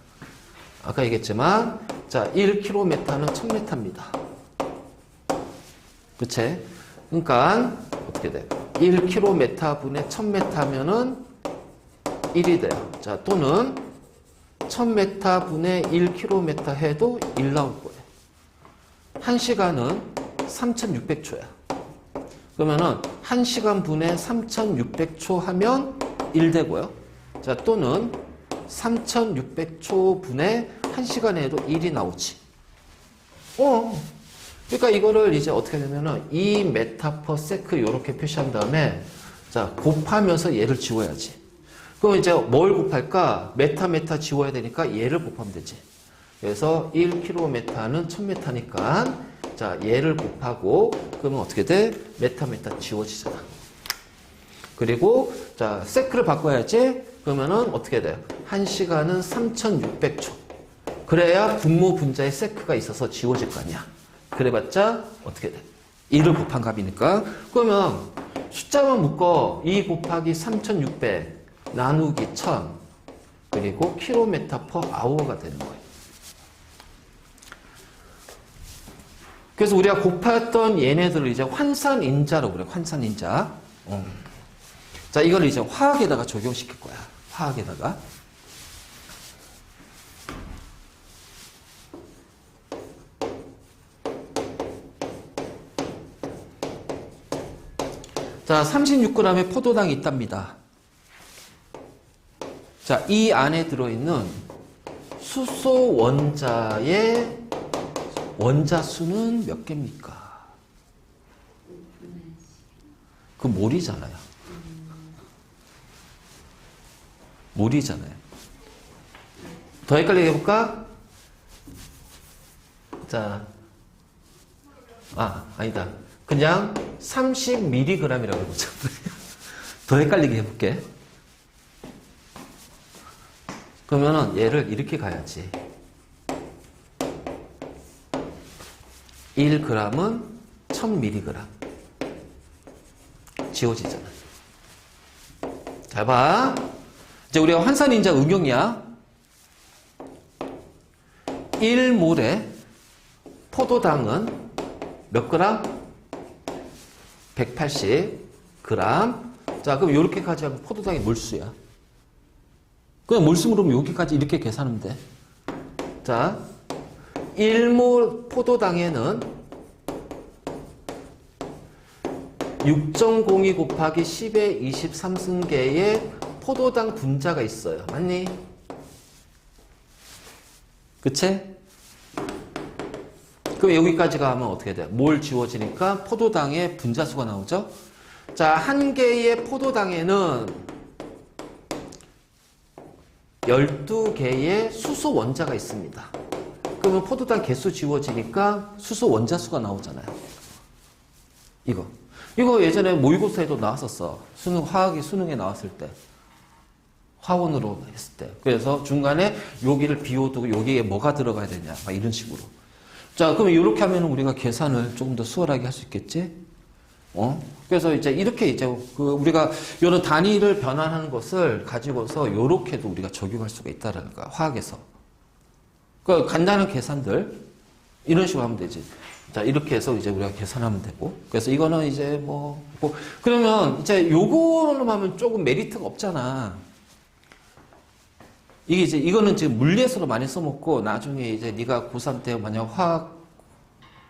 아까 얘기했지만 자 1km는 1000m입니다. 그치? 그러니까 어떻게 돼? 1km 분의 1000m 하면은 1이 돼요. 자, 또는 1000m 분의 1km 해도 1 나올 거예요. 1시간은 3600초야. 그러면은 1시간 분의 3600초 하면 1 되고요. 자, 또는 3600초 분의 1시간에 해도 1이 나오지. 그러니까 이거를 이제 어떻게 하냐면은 이 메타/세크 이렇게 표시한 다음에 자 곱하면서 얘를 지워야지. 그럼 이제 뭘 곱할까? 메타 지워야 되니까 얘를 곱하면 되지. 그래서 1km는 1000m니까 자 얘를 곱하고 그러면 어떻게 돼? 메타 지워지잖아. 그리고 자 세크를 바꿔야지. 그러면은 어떻게 돼요? 1시간은 3600초. 그래야 분모 분자에 세크가 있어서 지워질 거 아니야. 그래봤자 어떻게 돼? 1을 곱한 값이니까. 그러면 숫자만 묶어. 2 곱하기 3600 나누기 1000 그리고 km/h가 되는 거예요. 그래서 우리가 곱했던 얘네들을 이제 환산인자로 그래. 환산인자. 자, 이걸 이제 화학에다가 적용시킬 거야. 화학에다가. 자, 36g의 포도당이 있답니다. 자, 이 안에 들어있는 수소 원자의 원자 수는 몇 개입니까? 그 몰이잖아요. 몰이잖아요. 더 헷갈리게 해볼까? 자, 아니다. 그냥 30mg이라고 해보자. 더 헷갈리게 해볼게. 그러면은 얘를 이렇게 가야지. 1g은 1000mg. 지워지잖아. 잘 봐. 이제 우리가 환산인자 응용이야. 1몰의 포도당은 몇 그램? 180g. 자, 그럼 이렇게 가져가면 포도당의 몰수야. 그냥 몰수 물으면 여기까지 이렇게 계산하면 돼. 자, 1몰 포도당에는 6.02 곱하기 10의 23승계의 포도당 분자가 있어요. 맞니? 그치? 그럼 여기까지 가면 어떻게 돼? 몰 지워지니까 포도당의 분자수가 나오죠? 자, 한 개의 포도당에는 12개의 수소 원자가 있습니다. 그러면 포도당 개수 지워지니까 수소 원자수가 나오잖아요. 이거 예전에 모의고사에도 나왔었어. 화학이 수능에 나왔을 때. 화원으로 했을 때. 그래서 중간에 여기를 비워두고 여기에 뭐가 들어가야 되냐. 막 이런 식으로. 자, 그럼 이렇게 하면 우리가 계산을 조금 더 수월하게 할 수 있겠지? 그래서 이제 이렇게 이제 우리가 이런 단위를 변환하는 것을 가지고서 이렇게도 우리가 적용할 수가 있다라는 거야. 화학에서. 그 간단한 계산들 이런 식으로 하면 되지. 자, 이렇게 해서 이제 우리가 계산하면 되고. 그래서 이거는 이제 그러면 이제 요거로 하면 조금 메리트가 없잖아. 이거는 지금 물리에서도 많이 써먹고, 나중에 이제 네가 고3 때 만약 화학,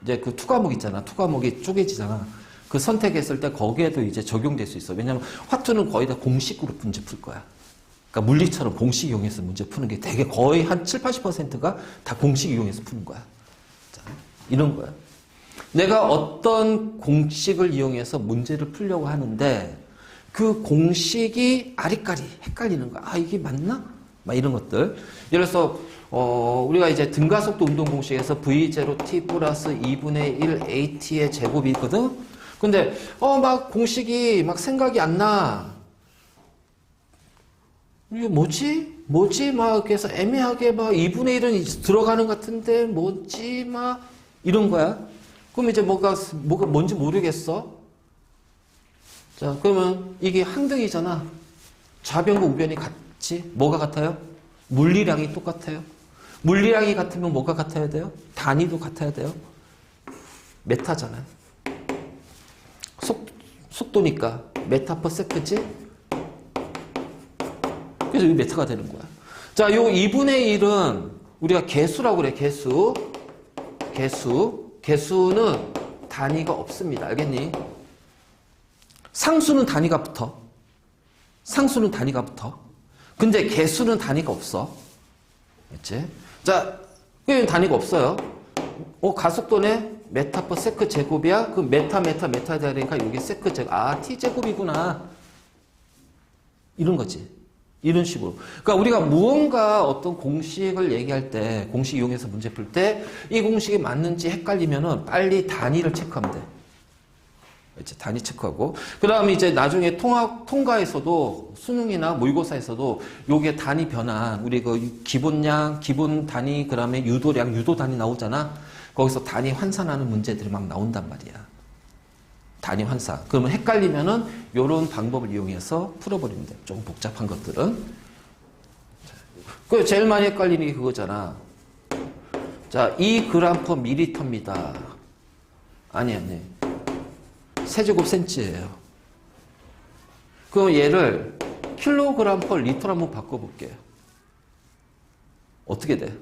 이제 그 투과목 있잖아. 투과목이 쪼개지잖아. 그 선택했을 때 거기에도 이제 적용될 수 있어. 왜냐면 화투는 거의 다 공식으로 문제 풀 거야. 그러니까 물리처럼 공식 이용해서 문제 푸는 게 되게 거의 한 7, 80%가 다 공식 이용해서 푸는 거야. 자, 이런 거야. 내가 어떤 공식을 이용해서 문제를 풀려고 하는데 그 공식이 아리까리 헷갈리는 거야. 이게 맞나? 막 이런 것들. 예를 들어서 우리가 이제 등가속도 운동 공식에서 V0t 플러스 2분의 1 AT의 제곱이 있거든? 근데 막 공식이 막 생각이 안 나. 이게 뭐지? 막 그래서 애매하게 막 2분의 1은 들어가는 것 같은데 뭐지? 막 이런 거야. 그럼 이제 뭐가 뭔지 모르겠어. 자, 그러면 이게 항등이잖아. 좌변과 우변이 같지? 뭐가 같아요? 물리량이 똑같아요. 물리량이 같으면 뭐가 같아야 돼요? 단위도 같아야 돼요. 메타잖아요. 속도니까 메타 퍼 세크지? 그래서 이 메타가 되는 거야. 자, 요 2분의 1은 우리가 개수라고 그래. 개수는 단위가 없습니다. 알겠니? 상수는 단위가 붙어. 근데 개수는 단위가 없어. 그치? 자, 왜 단위가 없어요? 가속도네? 메타 퍼 세크 제곱이야? 그럼 메타 되니까 여기 세크 제곱. t 제곱이구나. 이런 거지. 이런 식으로. 그러니까 우리가 무언가 어떤 공식을 얘기할 때, 공식 이용해서 문제 풀 때, 이 공식이 맞는지 헷갈리면은 빨리 단위를 체크하면 돼. 이제 단위 체크하고. 그 다음에 이제 나중에 통과에서도, 수능이나 모의고사에서도 요게 단위 변환, 우리 그 기본량, 기본 단위, 그 다음에 유도량, 유도 단위 나오잖아. 거기서 단위 환산하는 문제들이 막 나온단 말이야. 단위 환산. 그러면 헷갈리면은 요런 방법을 이용해서 풀어버리면 돼. 좀 복잡한 것들은. 그 제일 많이 헷갈리는 게 그거잖아. 자, 2g/ml입니다. 아니. 세제곱 센치예요. 그럼 얘를 킬로그램 per 리터로 한번 바꿔볼게요. 어떻게 돼?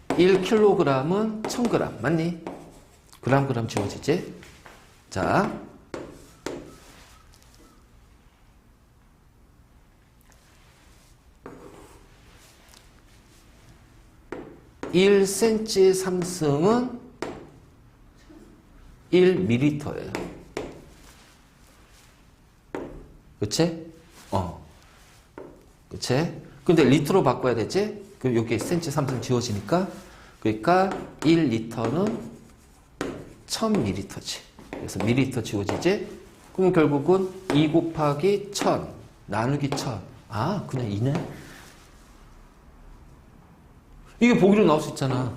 1kg은 1000g 맞니? 그램 지워지지? 자, (1cm) 삼승은 1ml예요. 그치? 그치? 근데 리터로 바꿔야 되지? 그럼 여기 cm 삼승 지워지니까 그러니까 1리터는 1000ml지. 그래서 밀리터 지워지지? 그럼 결국은 2 곱하기 1000 나누기 1000. 아, 그냥 2네? 이게 보기로 나올 수 있잖아.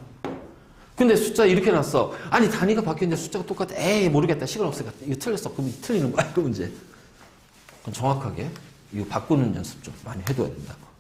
근데 숫자 이렇게 놨어. 아니, 단위가 바뀌었는데 숫자가 똑같아. 에이, 모르겠다. 시간 없으니까. 이거 틀렸어. 그럼 틀리는 거야, 그 문제. 그럼 정확하게 이거 바꾸는 연습 좀 많이 해둬야 된다고.